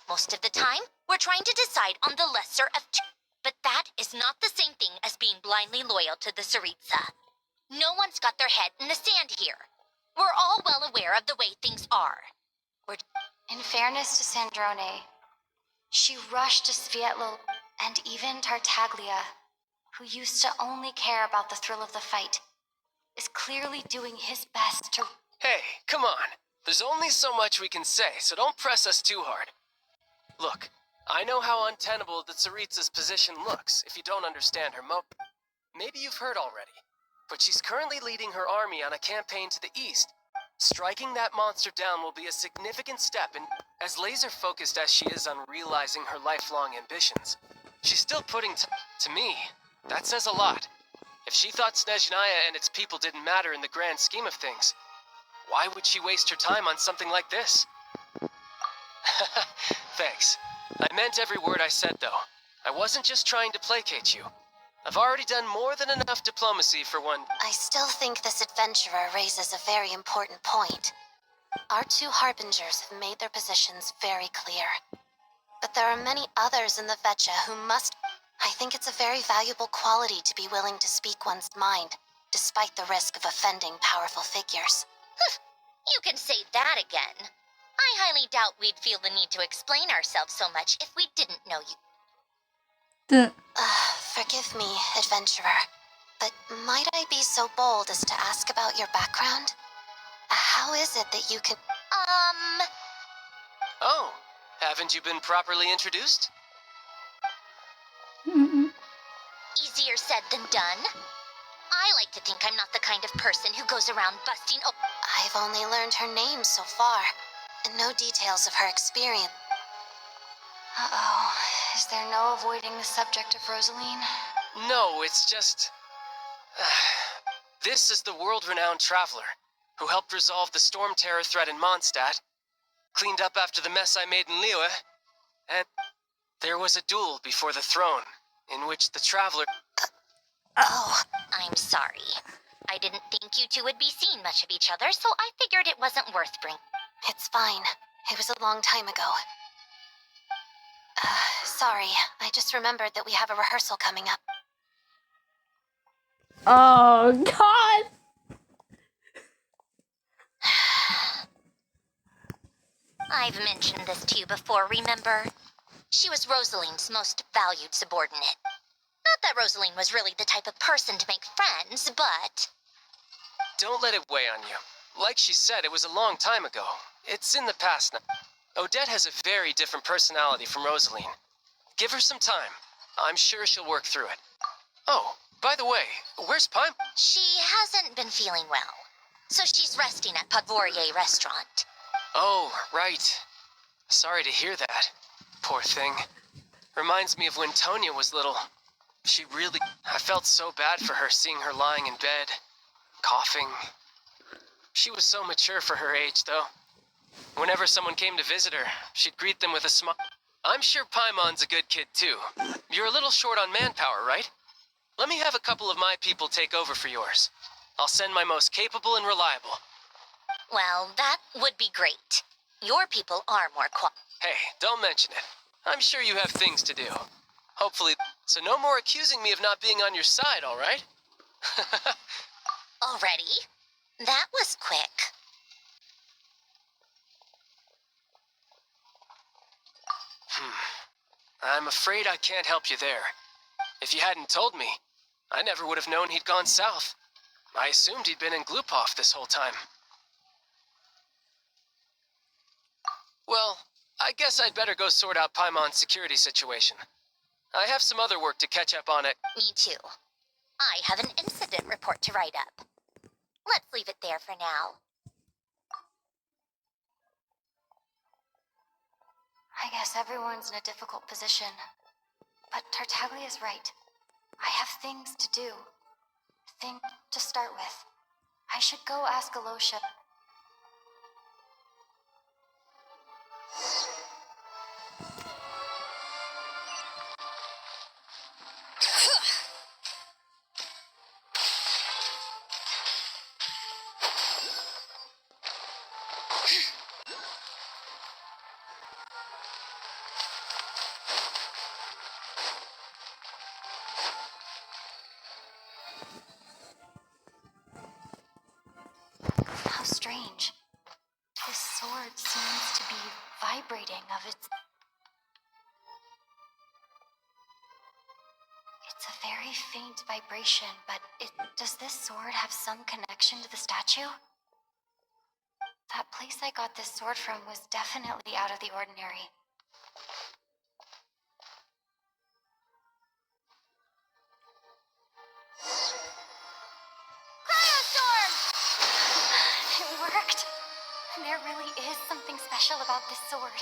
Speaker 7: Most of the time, we're trying to decide on the lesser of two. But that is not the same thing as being blindly loyal to the Tsaritsa. No one's got their head in the sand here. We're all well aware of the way things are.
Speaker 8: In fairness to Sandrone, she rushed to Svietlo and even Tartaglia, who used to only care about the thrill of the fight, is clearly doing his best to...
Speaker 9: Hey, come on. There's only so much we can say, so don't press us too hard. Look, I know how untenable the Tsaritsa's position looks if you don't understand her motive. Maybe you've heard already, but she's currently leading her army on a campaign to the east. Striking that monster down will be a significant step, and as laser-focused as she is on realizing her lifelong ambitions, she's still putting to me, that says a lot. If she thought Sneznahya and its people didn't matter in the grand scheme of things, why would she waste her time on something like this? Thanks. I meant every word I said, though. I wasn't just trying to placate you. I've already done more than enough diplomacy for one.
Speaker 8: I still think this adventurer raises a very important point. Our two harbingers have made their positions very clear. But there are many others in the Vecha who must... I think it's a very valuable quality to be willing to speak one's mind, despite the risk of offending powerful figures.
Speaker 7: You can say that again. I highly doubt we'd feel the need to explain ourselves so much if we didn't know you.
Speaker 8: Forgive me, adventurer, but might I be so bold as to ask about your background? How is it that you can...
Speaker 9: Oh, haven't you been properly introduced?
Speaker 7: Easier said than done. I like to think I'm not the kind of person who goes around busting open...
Speaker 8: I've only learned her name so far, and no details of her experience. Uh-oh. Is there no avoiding the subject of Rosaline?
Speaker 9: No, it's just... This is the world-renowned traveler who helped resolve the storm terror threat in Mondstadt, cleaned up after the mess I made in Liyue, and there was a duel before the throne in which the traveler...
Speaker 8: Oh.
Speaker 7: I'm sorry. I didn't think you two would be seeing much of each other, so I figured it wasn't worth bringing.
Speaker 8: It's fine. It was a long time ago. Sorry, I just remembered that we have a rehearsal coming up.
Speaker 1: Oh, God!
Speaker 7: I've mentioned this to you before, remember? She was Rosaline's most valued subordinate. Not that Rosaline was really the type of person to make friends, but...
Speaker 9: Don't let it weigh on you. Like she said, it was a long time ago. It's in the past now. Odette has a very different personality from Rosaline. Give her some time. I'm sure she'll work through it. Oh, by the way, where's Pime?
Speaker 7: She hasn't been feeling well, so she's resting at Podvorier restaurant.
Speaker 9: Oh, right. Sorry to hear that. Poor thing. Reminds me of when Tonya was little. She really... I felt so bad for her seeing her lying in bed, coughing. She was so mature for her age, though. Whenever someone came to visit her, she'd greet them with a smile. I'm sure Paimon's a good kid too. You're a little short on manpower, right? Let me have a couple of my people take over for yours. I'll send my most capable and reliable.
Speaker 7: Well, that would be great. Your people are more
Speaker 9: Hey, don't mention it. I'm sure you have things to do. Hopefully, so no more accusing me of not being on your side, all right?
Speaker 7: Already? That was quick.
Speaker 9: I'm afraid I can't help you there. If you hadn't told me, I never would have known he'd gone south. I assumed he'd been in Glupov this whole time. Well, I guess I'd better go sort out Paimon's security situation. I have some other work to catch up on it.
Speaker 7: Me too. I have an incident report to write up. Let's leave it there for now.
Speaker 8: I guess everyone's in a difficult position. But Tartaglia's right. I have things to do. Things to start with. I should go ask Alosha. How strange. This sword seems to be vibrating of its... It's a very faint vibration, but does this sword have some connection to the statue? That place I got this sword from was definitely out of the ordinary. Cryostorm! It worked. There really is something special about this sword.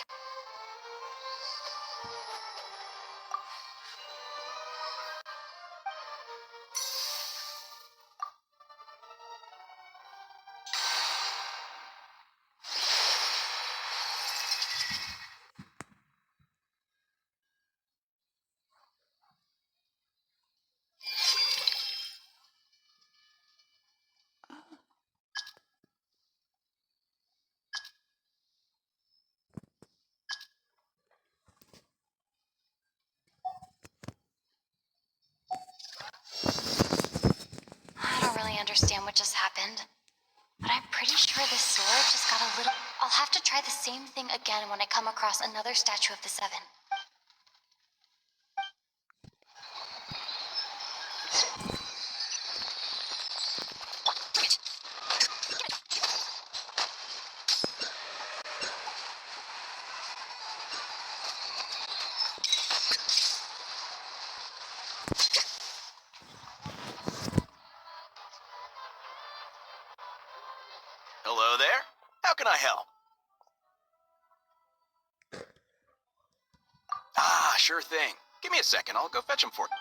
Speaker 8: I don't really understand what just happened, but I'm pretty sure this sword just got a little... I'll have to try the same thing again when I come across another statue of the Seven.
Speaker 3: Hello there? How can I help? Ah, sure thing. Give me a second, I'll go fetch him for you.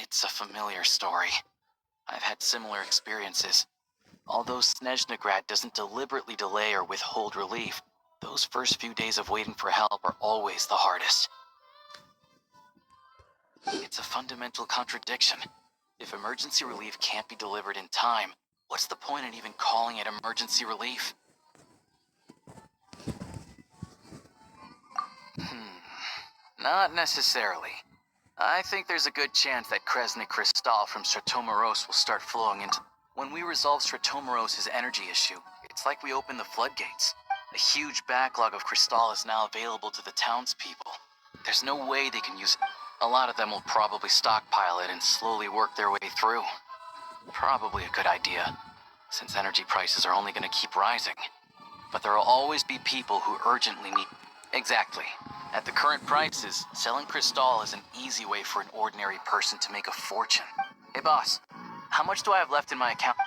Speaker 3: It's a familiar story. I've had similar experiences. Although Sneznahya doesn't deliberately delay or withhold relief, those first few days of waiting for help are always the hardest. It's a fundamental contradiction. If emergency relief can't be delivered in time, what's the point in even calling it emergency relief? Not necessarily. I think there's a good chance that Kresny Crystal from Stratomeros will start flowing into... When we resolve Stratomeros' energy issue, it's like we open the floodgates. A huge backlog of Crystal is now available to the townspeople. There's no way they can use it. A lot of them will probably stockpile it and slowly work their way through. Probably a good idea, since energy prices are only going to keep rising. But there will always be people who urgently need... Exactly. At the current prices, selling Crystal is an easy way for an ordinary person to make a fortune. Hey boss, how much do I have left in my account?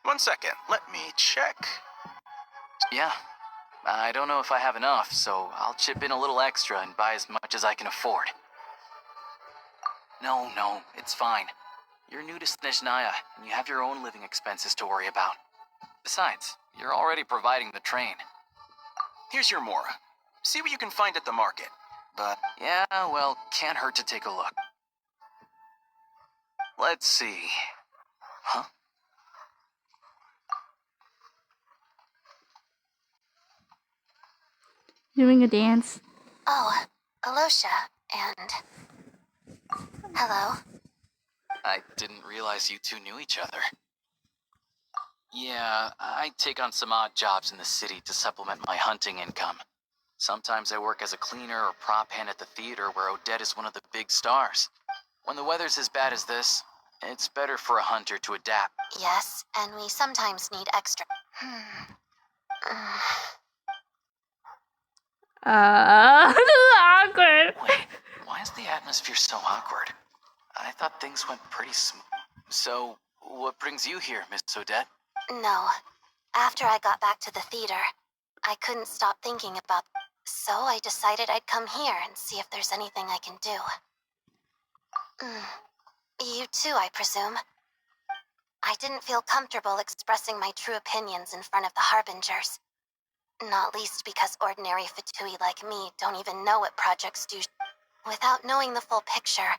Speaker 5: 1 second, let me check.
Speaker 3: Yeah. I don't know if I have enough, so I'll chip in a little extra and buy as much as I can afford. No, it's fine. You're new to Sneznahya, and you have your own living expenses to worry about. Besides, you're already providing the train.
Speaker 10: Here's your Mora. See what you can find at the market. But
Speaker 3: Yeah, well, can't hurt to take a look. Let's see. Huh?
Speaker 1: Doing a dance.
Speaker 8: Oh, Alosha, and... Hello.
Speaker 3: I didn't realize you two knew each other. Yeah, I take on some odd jobs in the city to supplement my hunting income. Sometimes I work as a cleaner or prop hand at the theater where Odette is one of the big stars. When the weather's as bad as this, it's better for a hunter to adapt.
Speaker 8: Yes, and we sometimes need extra...
Speaker 1: Awkward.
Speaker 3: Wait, why is the atmosphere so awkward? I thought things went pretty smooth. So, what brings you here, Miss Odette?
Speaker 8: No. After I got back to the theater, I couldn't stop thinking about... So I decided I'd come here and see if there's anything I can do. You too, I presume. I didn't feel comfortable expressing my true opinions in front of the Harbingers. Not least because ordinary Fatui like me don't even know what projects do. Without knowing the full picture,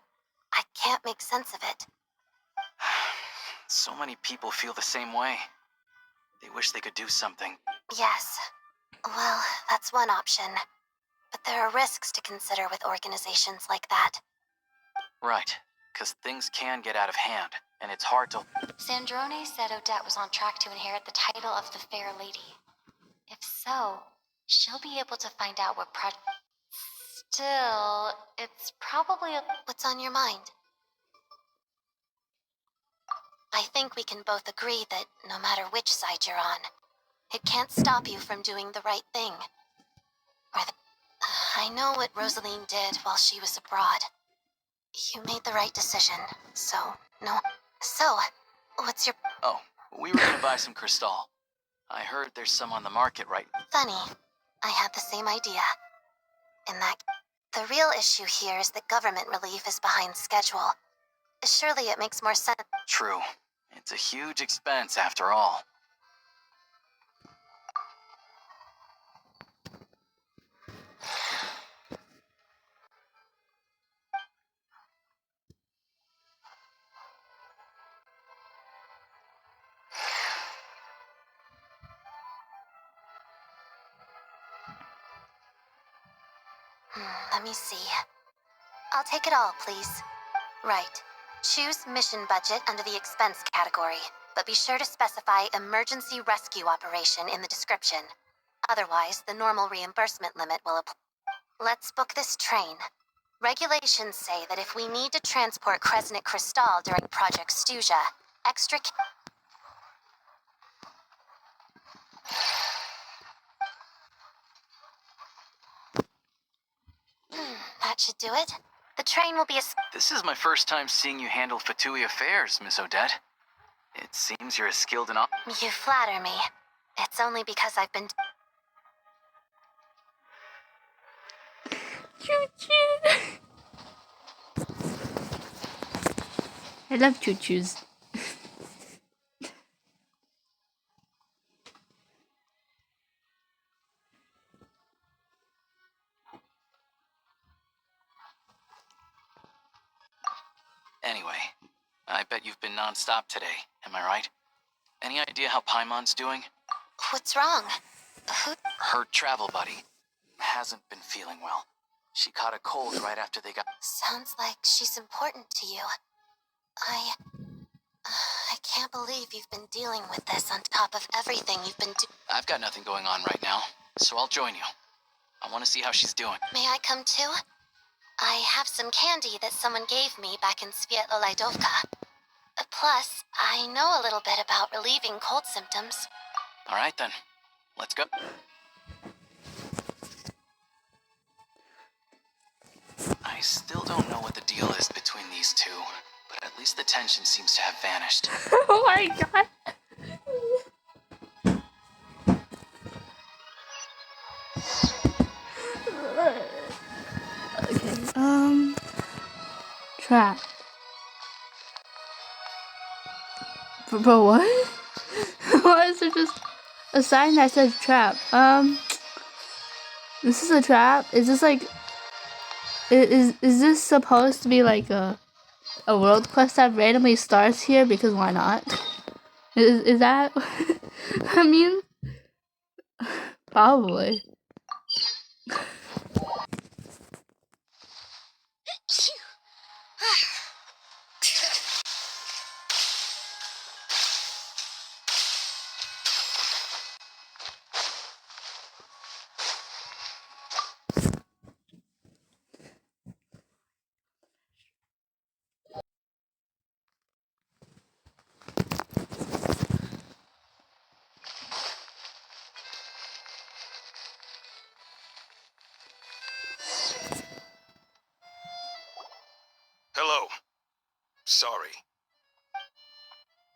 Speaker 8: I can't make sense of it.
Speaker 3: So many people feel the same way. They wish they could do something.
Speaker 8: Yes. Well, that's one option. But there are risks to consider with organizations like that.
Speaker 3: Right, because things can get out of hand, and it's hard to...
Speaker 8: Sandrone said Odette was on track to inherit the title of the Fair Lady. If so, she'll be able to find out what Still, it's probably What's on your mind? I think we can both agree that no matter which side you're on, it can't stop you from doing the right thing. I know what Rosaline did while she was abroad. You made the right decision, so, no. So, what's your...
Speaker 3: Oh, we were gonna buy some Cristal. I heard there's some on the market right...
Speaker 8: Funny. I had the same idea. In that... The real issue here is that government relief is behind schedule. Surely it makes more sense...
Speaker 3: True. It's a huge expense after all.
Speaker 8: Let me see. I'll take it all, please. Right. Choose mission budget under the expense category, but be sure to specify emergency rescue operation in the description. Otherwise, the normal reimbursement limit will apply. Let's book this train. Regulations say that if we need to transport Kresnik Cristal during Project Stuja, extra... That should do it. The train will be a...
Speaker 3: This is my first time seeing you handle Fatui affairs, Miss Odette. It seems you're as skilled in all...
Speaker 8: You flatter me. It's only because I've been...
Speaker 1: Choo-choo. I love choo-choos.
Speaker 3: Anyway, I bet you've been non-stop today, am I right? Any idea how Paimon's doing?
Speaker 8: What's wrong? Who...
Speaker 3: Her travel buddy hasn't been feeling well. She caught a cold right after they got...
Speaker 8: Sounds like she's important to you. I can't believe you've been dealing with this on top of everything you've been
Speaker 3: I've got nothing going on right now, so I'll join you. I want to see how she's doing.
Speaker 8: May I come too? I have some candy that someone gave me back in Svietlolaidovka. Plus, I know a little bit about relieving cold symptoms.
Speaker 3: All right then, let's go. I still don't know what the deal is between these two, but at least the tension seems to have vanished.
Speaker 1: Oh my god. Trap. Bro, what? Why is there just a sign that says trap? This is a trap? Is this like... Is this supposed to be like a world quest that randomly starts here? Because why not? Is that... I mean... Probably.
Speaker 10: Hello. Sorry.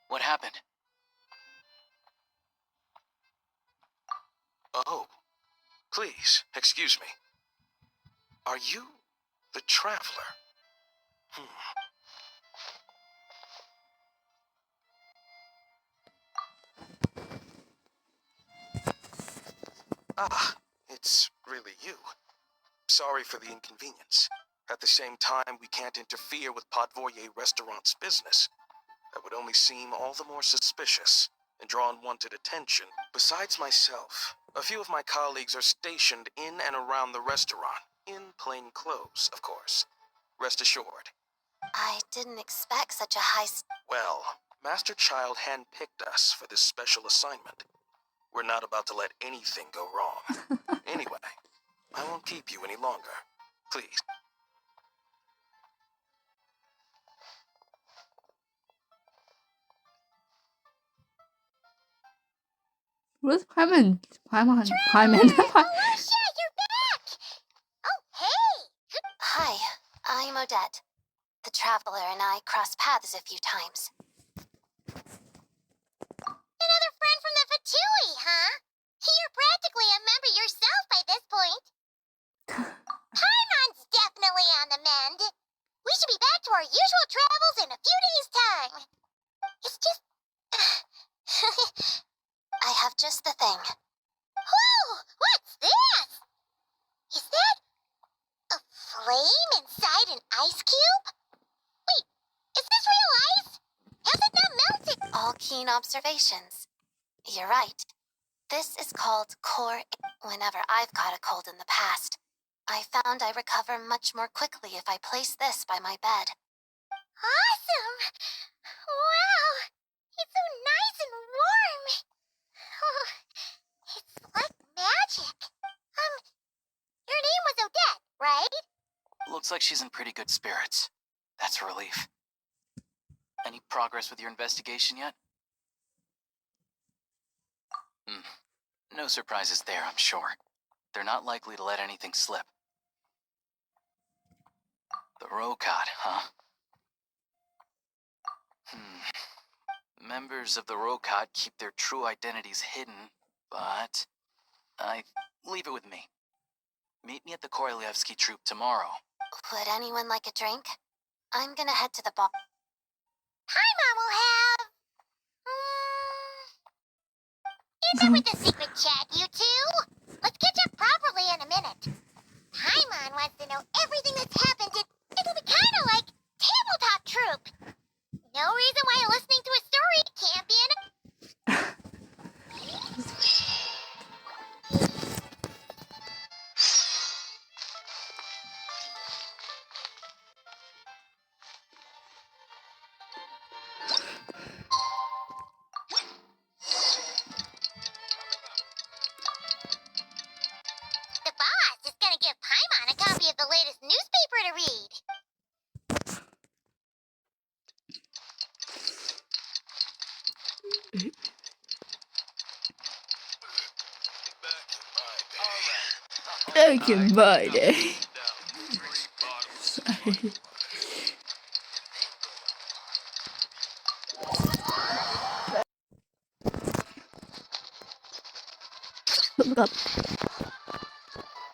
Speaker 3: What happened?
Speaker 10: Oh. Please, excuse me. Are you the Traveler? Ah, it's really you. Sorry for the inconvenience. At the same time, we can't interfere with Podvoye Restaurant's business. That would only seem all the more suspicious and draw unwanted attention. Besides myself, a few of my colleagues are stationed in and around the restaurant, in plain clothes, of course. Rest assured.
Speaker 8: I didn't expect such a high...
Speaker 10: Well, Master Child handpicked us for this special assignment. We're not about to let anything go wrong. Anyway, I won't keep you any longer. Please.
Speaker 1: Where's Paimon? Paimon.
Speaker 4: Alicia, you're back! Oh, hey!
Speaker 8: Hi, I'm Odette. The Traveler and I crossed paths a few times.
Speaker 4: Another friend from the Fatui, huh? You're practically a member yourself by this point. Paimon's definitely on the mend. We should be back to our usual travels in a few days' time. It's just...
Speaker 8: I have just the thing.
Speaker 4: Whoa! What's this? Is that a flame inside an ice cube? Wait, is this real ice? How's it not melted?
Speaker 8: All keen observations. You're right. This is called core. Whenever I've caught a cold in the past, I found I recover much more quickly if I place this by my bed.
Speaker 4: Awesome! Wow! It's so nice and warm! Oh, it's like magic. Your name was Odette, right?
Speaker 3: Looks like she's in pretty good spirits. That's a relief. Any progress with your investigation yet? No surprises there, I'm sure. They're not likely to let anything slip. The Rokad, huh? Members of the Rokad keep their true identities hidden, but leave it with me. Meet me at the Korolyevsky Troop tomorrow.
Speaker 8: Would anyone like a drink? I'm gonna head to the bar.
Speaker 4: Paimon will have... Enough with the secret chat, you two! Let's catch up properly in a minute. Paimon wants to know everything that's happened. It'll be kind of like Tabletop Troop. No reason why listening to a story can't be The boss is gonna give Paimon a copy of the latest newspaper to read.
Speaker 1: Back in my day. Sorry. Look up.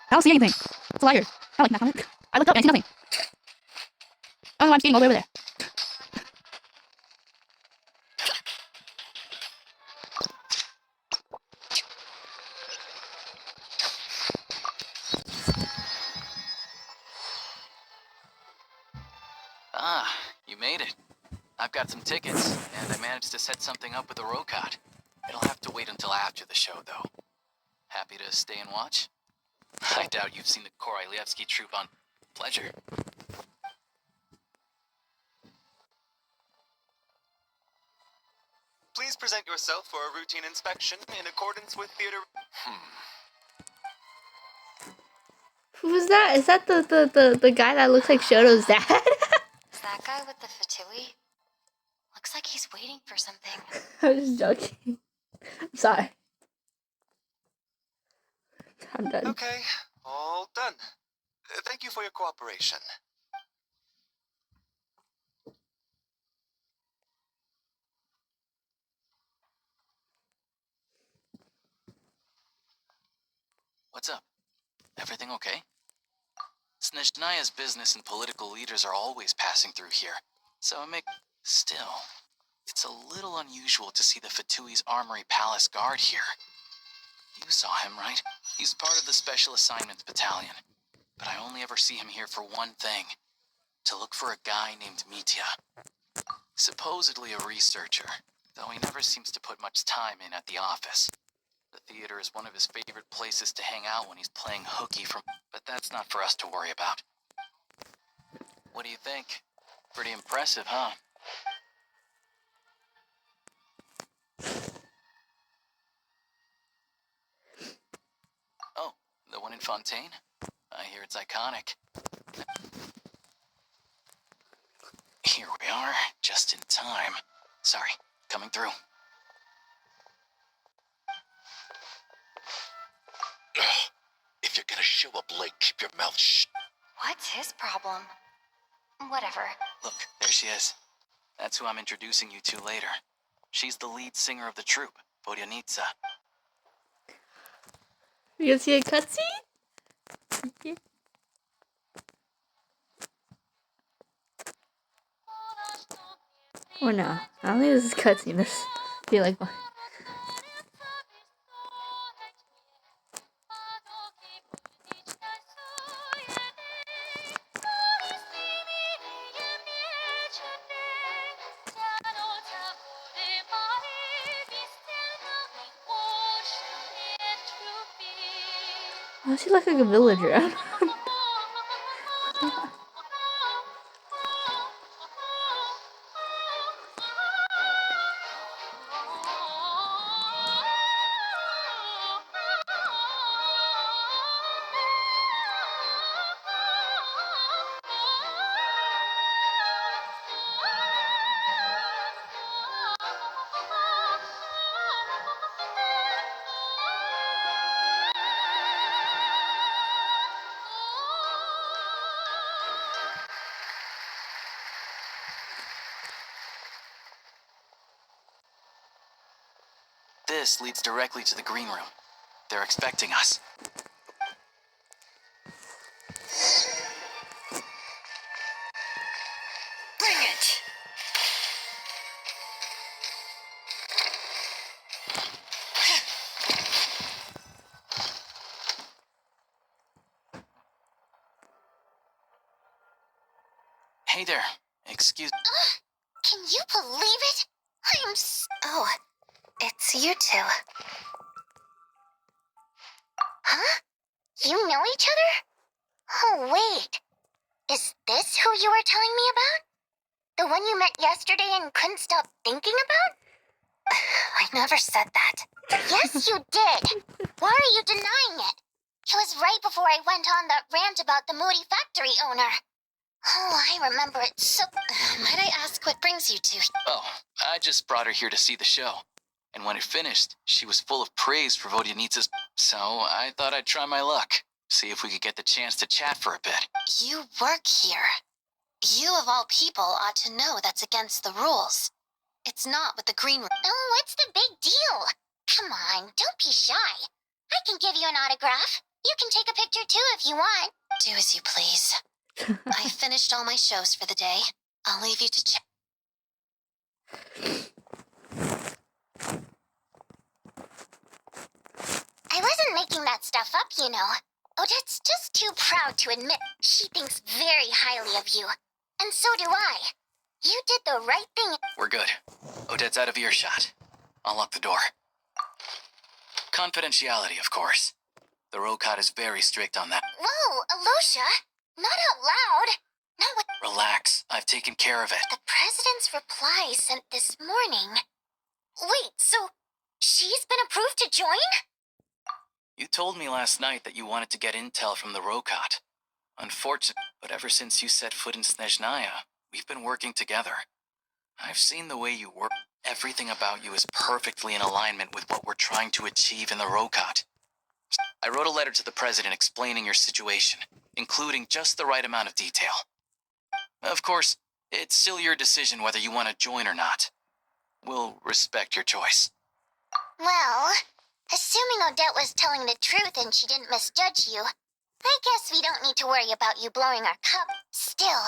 Speaker 1: I don't see anything. It's a liar. I like nothing. I looked up and I see nothing. Oh, I'm getting all the way over there.
Speaker 3: Ah, you made it. I've got some tickets, and I managed to set something up with the Rocot. It'll have to wait until after the show, though. Happy to stay and watch? I doubt you've seen the Korolyevsky troupe on Pleasure.
Speaker 11: Please present yourself for a routine inspection in accordance with theater...
Speaker 1: Who's that? Is that the guy that looks like Shoto's dad?
Speaker 8: Is that guy with the fatui? Looks like he's waiting for something.
Speaker 1: I'm just joking. I'm sorry. I'm done.
Speaker 11: Okay, all done. Thank you for your cooperation.
Speaker 3: What's up? Everything okay? Sneznahya's business and political leaders are always passing through here, so Still, it's a little unusual to see the Fatui's Armory Palace Guard here. You saw him, right? He's part of the Special Assignments Battalion, but I only ever see him here for one thing. To look for a guy named Mitya. Supposedly a researcher, though he never seems to put much time in at the office. The theater is one of his favorite places to hang out when he's playing hooky but that's not for us to worry about. What do you think? Pretty impressive, huh? Oh, the one in Fontaine? I hear it's iconic. Here we are, just in time. Sorry, coming through.
Speaker 5: If you're gonna show up late, keep your mouth shut.
Speaker 8: What's his problem? Whatever.
Speaker 3: Look, there she is. That's who I'm introducing you to later. She's the lead singer of the troupe, Vodyanitsa.
Speaker 1: You gonna see a cutscene? Or no? I don't think this is a cutscene. There's feel like one. Oh, she looks like a villager.
Speaker 3: This leads directly to the green room. They're expecting us.
Speaker 8: Bring it!
Speaker 3: Hey there. Excuse...
Speaker 4: Can you believe it?
Speaker 8: Oh, it's you two.
Speaker 4: Huh? You know each other? Oh, wait. Is this who you were telling me about? The one you met yesterday and couldn't stop thinking about?
Speaker 8: I never said that.
Speaker 4: Yes, you did. Why are you denying it? It was right before I went on that rant about the moody factory owner. Oh, I remember it so...
Speaker 8: Might I ask what brings you two?
Speaker 3: Oh, I just brought her here to see the show. And when it finished, she was full of praise for Vodyanitsa's... So I thought I'd try my luck. See if we could get the chance to chat for a bit.
Speaker 8: You work here. You of all people ought to know that's against the rules. It's not with the green room.
Speaker 4: Oh, what's the big deal? Come on, don't be shy. I can give you an autograph. You can take a picture too if you want.
Speaker 8: Do as you please. I finished all my shows for the day. I'll leave you to check.
Speaker 4: I wasn't making that stuff up, you know. Odette's just too proud to admit she thinks very highly of you. And so do I. You did the right thing.
Speaker 3: We're good. Odette's out of earshot. I'll lock the door. Confidentiality, of course. The Rokot is very strict on that.
Speaker 4: Whoa, Alosha! Not out loud! Not with
Speaker 3: Relax. I've taken care of it.
Speaker 4: the president's reply sent this morning. Wait, so she's been approved to join?
Speaker 3: You told me last night that you wanted to get intel from the Rokot. Unfortunately, but ever since you set foot in Sneznahya, we've been working together. I've seen the way you work. Everything about you is perfectly in alignment with what we're trying to achieve in the Rokot. I wrote a letter to the president explaining your situation, including just the right amount of detail. Of course, it's still your decision whether you want to join or not. We'll respect your choice.
Speaker 4: Well, assuming Odette was telling the truth and she didn't misjudge you, I guess we don't need to worry about you blowing our cup. Still,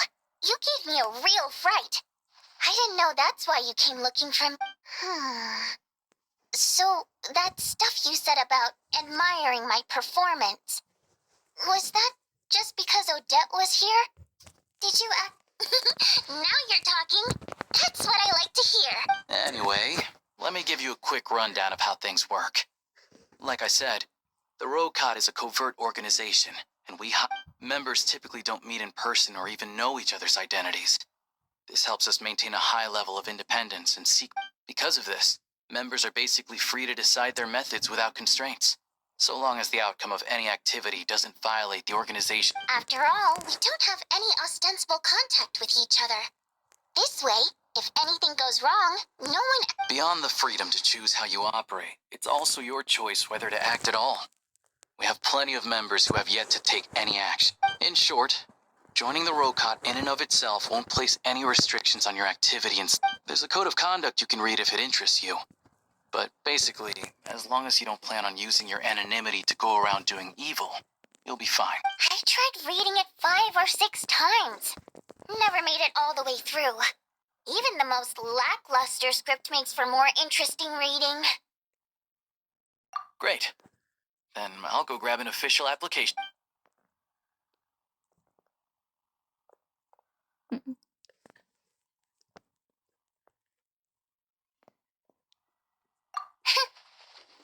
Speaker 4: you gave me a real fright. I didn't know that's why you came looking for me. So, that stuff you said about admiring my performance, was that just because Odette was here? Did you act... Now you're talking. That's what I like to hear.
Speaker 3: Anyway, let me give you a quick rundown of how things work. Like I said, the Rokot is a covert organization, and members typically don't meet in person or even know each other's identities. This helps us maintain a high level of independence and Because of this, members are basically free to decide their methods without constraints, so long as the outcome of any activity doesn't violate the organization.
Speaker 4: After all, we don't have any ostensible contact with each other. This way, if anything goes wrong, no one...
Speaker 3: Beyond the freedom to choose how you operate, it's also your choice whether to act at all. We have plenty of members who have yet to take any action. In short, joining the Rokot in and of itself won't place any restrictions on your activity, and there's a code of conduct you can read if it interests you. But basically, as long as you don't plan on using your anonymity to go around doing evil, you'll be fine.
Speaker 4: I tried reading it 5 or 6 times. Never made it all the way through. Even the most lackluster script makes for more interesting reading.
Speaker 3: Great. Then I'll go grab an official application.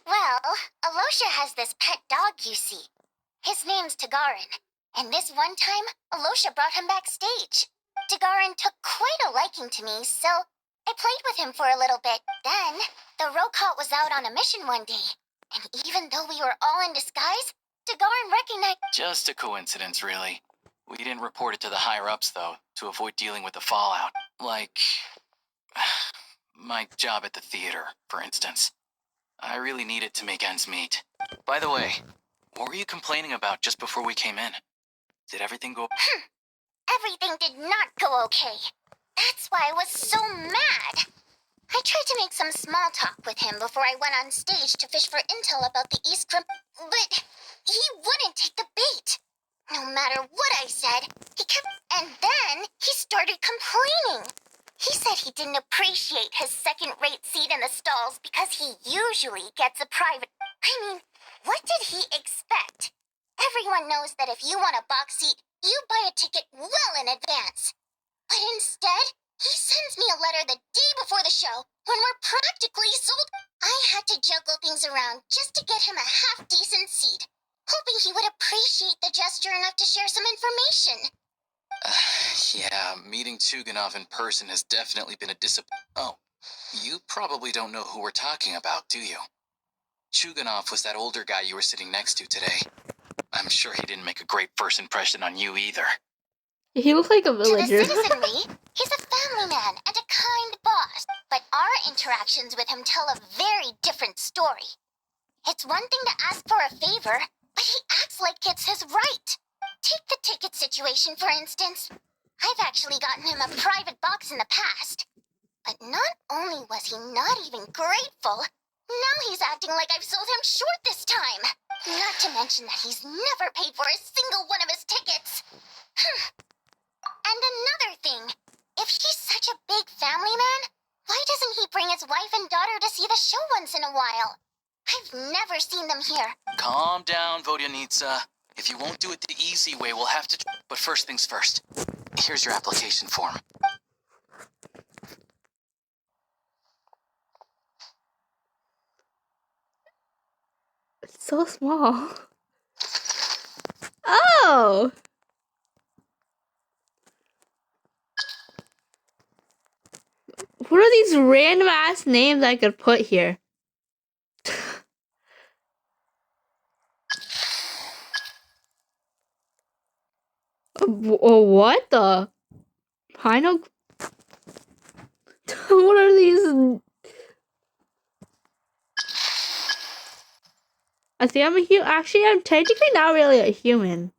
Speaker 4: Well, Alosha has this pet dog, you see. His name's Tagarin, and this one time, Alosha brought him backstage. Tagarin took quite a liking to me, so I played with him for a little bit. Then, the Rokot was out on a mission one day, and even though we were all in disguise, Tagarin recognized...
Speaker 3: Just a coincidence, really. We didn't report it to the higher-ups, though, to avoid dealing with the fallout. Like... my job at the theater, for instance. I really need it to make ends meet. By the way, what were you complaining about just before we came in? Did everything go...
Speaker 4: Everything did not go okay. That's why I was so mad. I tried to make some small talk with him before I went on stage to fish for intel about the East Crim... But he wouldn't take the bait. No matter what I said, he kept... And then he started complaining. He said he didn't appreciate his second-rate seat in the stalls because he usually gets a private... I mean, what did he expect? Everyone knows that if you want a box seat, you buy a ticket well in advance. But instead, he sends me a letter the day before the show, when we're practically sold. I had to juggle things around just to get him a half-decent seat, hoping he would appreciate the gesture enough to share some information.
Speaker 3: Yeah, meeting Chuganov in person has definitely been a disappointment. Oh, you probably don't know who we're talking about, do you? Chuganov was that older guy you were sitting next to today. I'm sure he didn't make a great first impression on you either.
Speaker 1: He looked like a
Speaker 4: To the
Speaker 1: villager.
Speaker 4: citizenry, he's a family man and a kind boss, but our interactions with him tell a very different story. It's one thing to ask for a favor, but he acts like it's his right. Take the ticket situation, for instance. I've actually gotten him a private box in the past. But not only was he not even grateful, now he's acting like I've sold him short this time. Not to mention that he's never paid for a single one of his tickets. And another thing, if he's such a big family man, why doesn't he bring his wife and daughter to see the show once in a while? I've never seen them here.
Speaker 3: Calm down, Vodyanitsa. If you won't do it the easy way, we'll have to... But first things first. Here's your application form.
Speaker 1: It's so small. Oh! What are these random ass names I could put here? What the? Pino? What are these? I think I'm a human. Actually, I'm technically not really a human.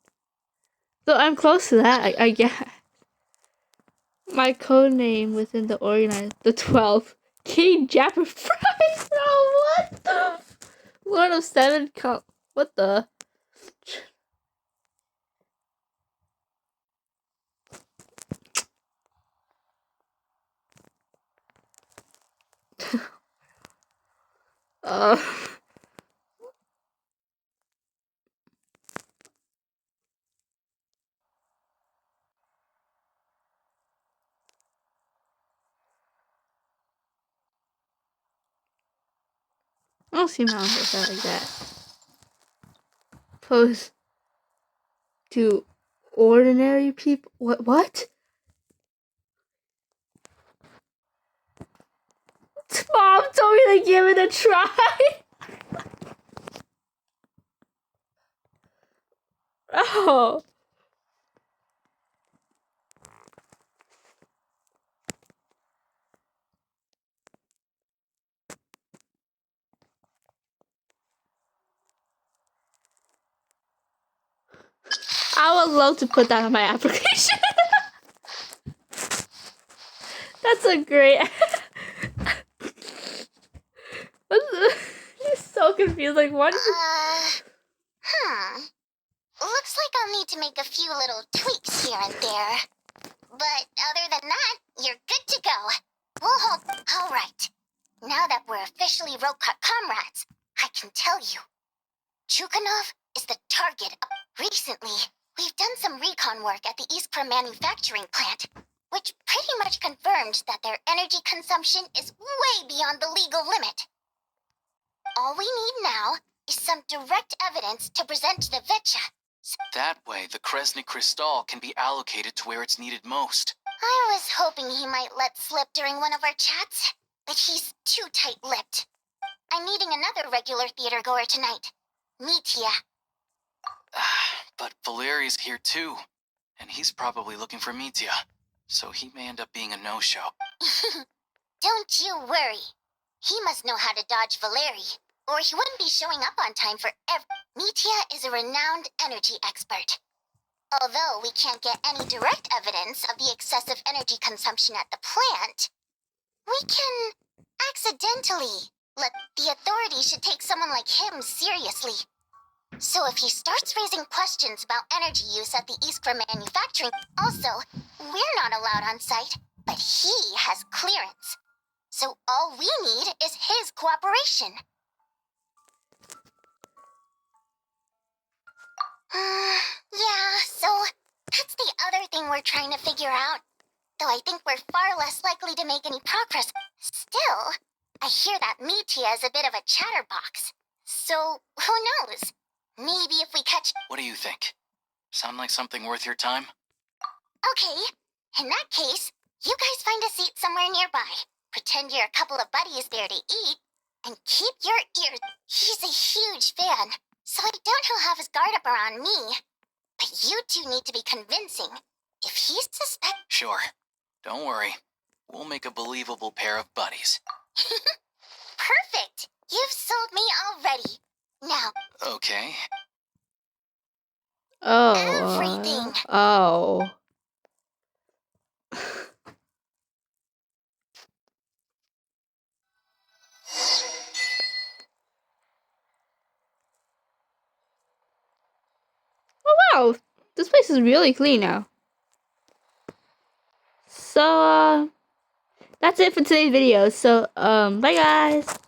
Speaker 1: So I'm close to that, I guess. My code name within the organized, the 12th. King Japper Fries, bro, what the? Lord of 7, what the? uh. I don't see mountains like that. Opposed to ordinary people. What? Mom told me to give it a try. Oh. I would love to put that on my application. That's a great. He's so confused. Like, what?
Speaker 4: Looks like I'll need to make a few little tweaks here and there. But other than that, you're good to go. We'll hold... Alright. Now that we're officially road-cut comrades, I can tell you. Chukhanov is the target. Recently, we've done some recon work at the Iskra manufacturing plant, which pretty much confirmed that their energy consumption is way beyond the legal limit. All we need now is some direct evidence to present to the Vetcha.
Speaker 3: That way, the Kresny Crystal can be allocated to where it's needed most.
Speaker 4: I was hoping he might let slip during one of our chats, but he's too tight-lipped. I'm meeting another regular theater goer tonight, Mitya.
Speaker 3: But Valeri's here too, and he's probably looking for Mitya, so he may end up being a no-show.
Speaker 4: Don't you worry. He must know how to dodge Valeri, or he wouldn't be showing up on time for Mitya is a renowned energy expert. Although we can't get any direct evidence of the excessive energy consumption at the plant, we can accidentally let the authorities should take someone like him seriously. So if he starts raising questions about energy use at the Iskra manufacturing, also, we're not allowed on site, but he has clearance. So all we need is his cooperation. Yeah, so that's the other thing we're trying to figure out. Though I think we're far less likely to make any progress. Still, I hear that Mitya is a bit of a chatterbox. So, who knows? Maybe if we catch...
Speaker 3: What do you think? Sound like something worth your time?
Speaker 4: Okay, in that case, you guys find a seat somewhere nearby. Pretend you're a couple of buddies there to eat, and keep your ears... He's a huge fan, so I doubt he'll have his guard up around me. But you two need to be convincing. If he's
Speaker 3: Sure. Don't worry. We'll make a believable pair of buddies.
Speaker 4: Perfect! You've sold me already. Now...
Speaker 3: Okay.
Speaker 1: Oh.
Speaker 4: Everything.
Speaker 1: Oh. Oh wow, this place is really clean now. So, that's it for today's video. So, bye guys.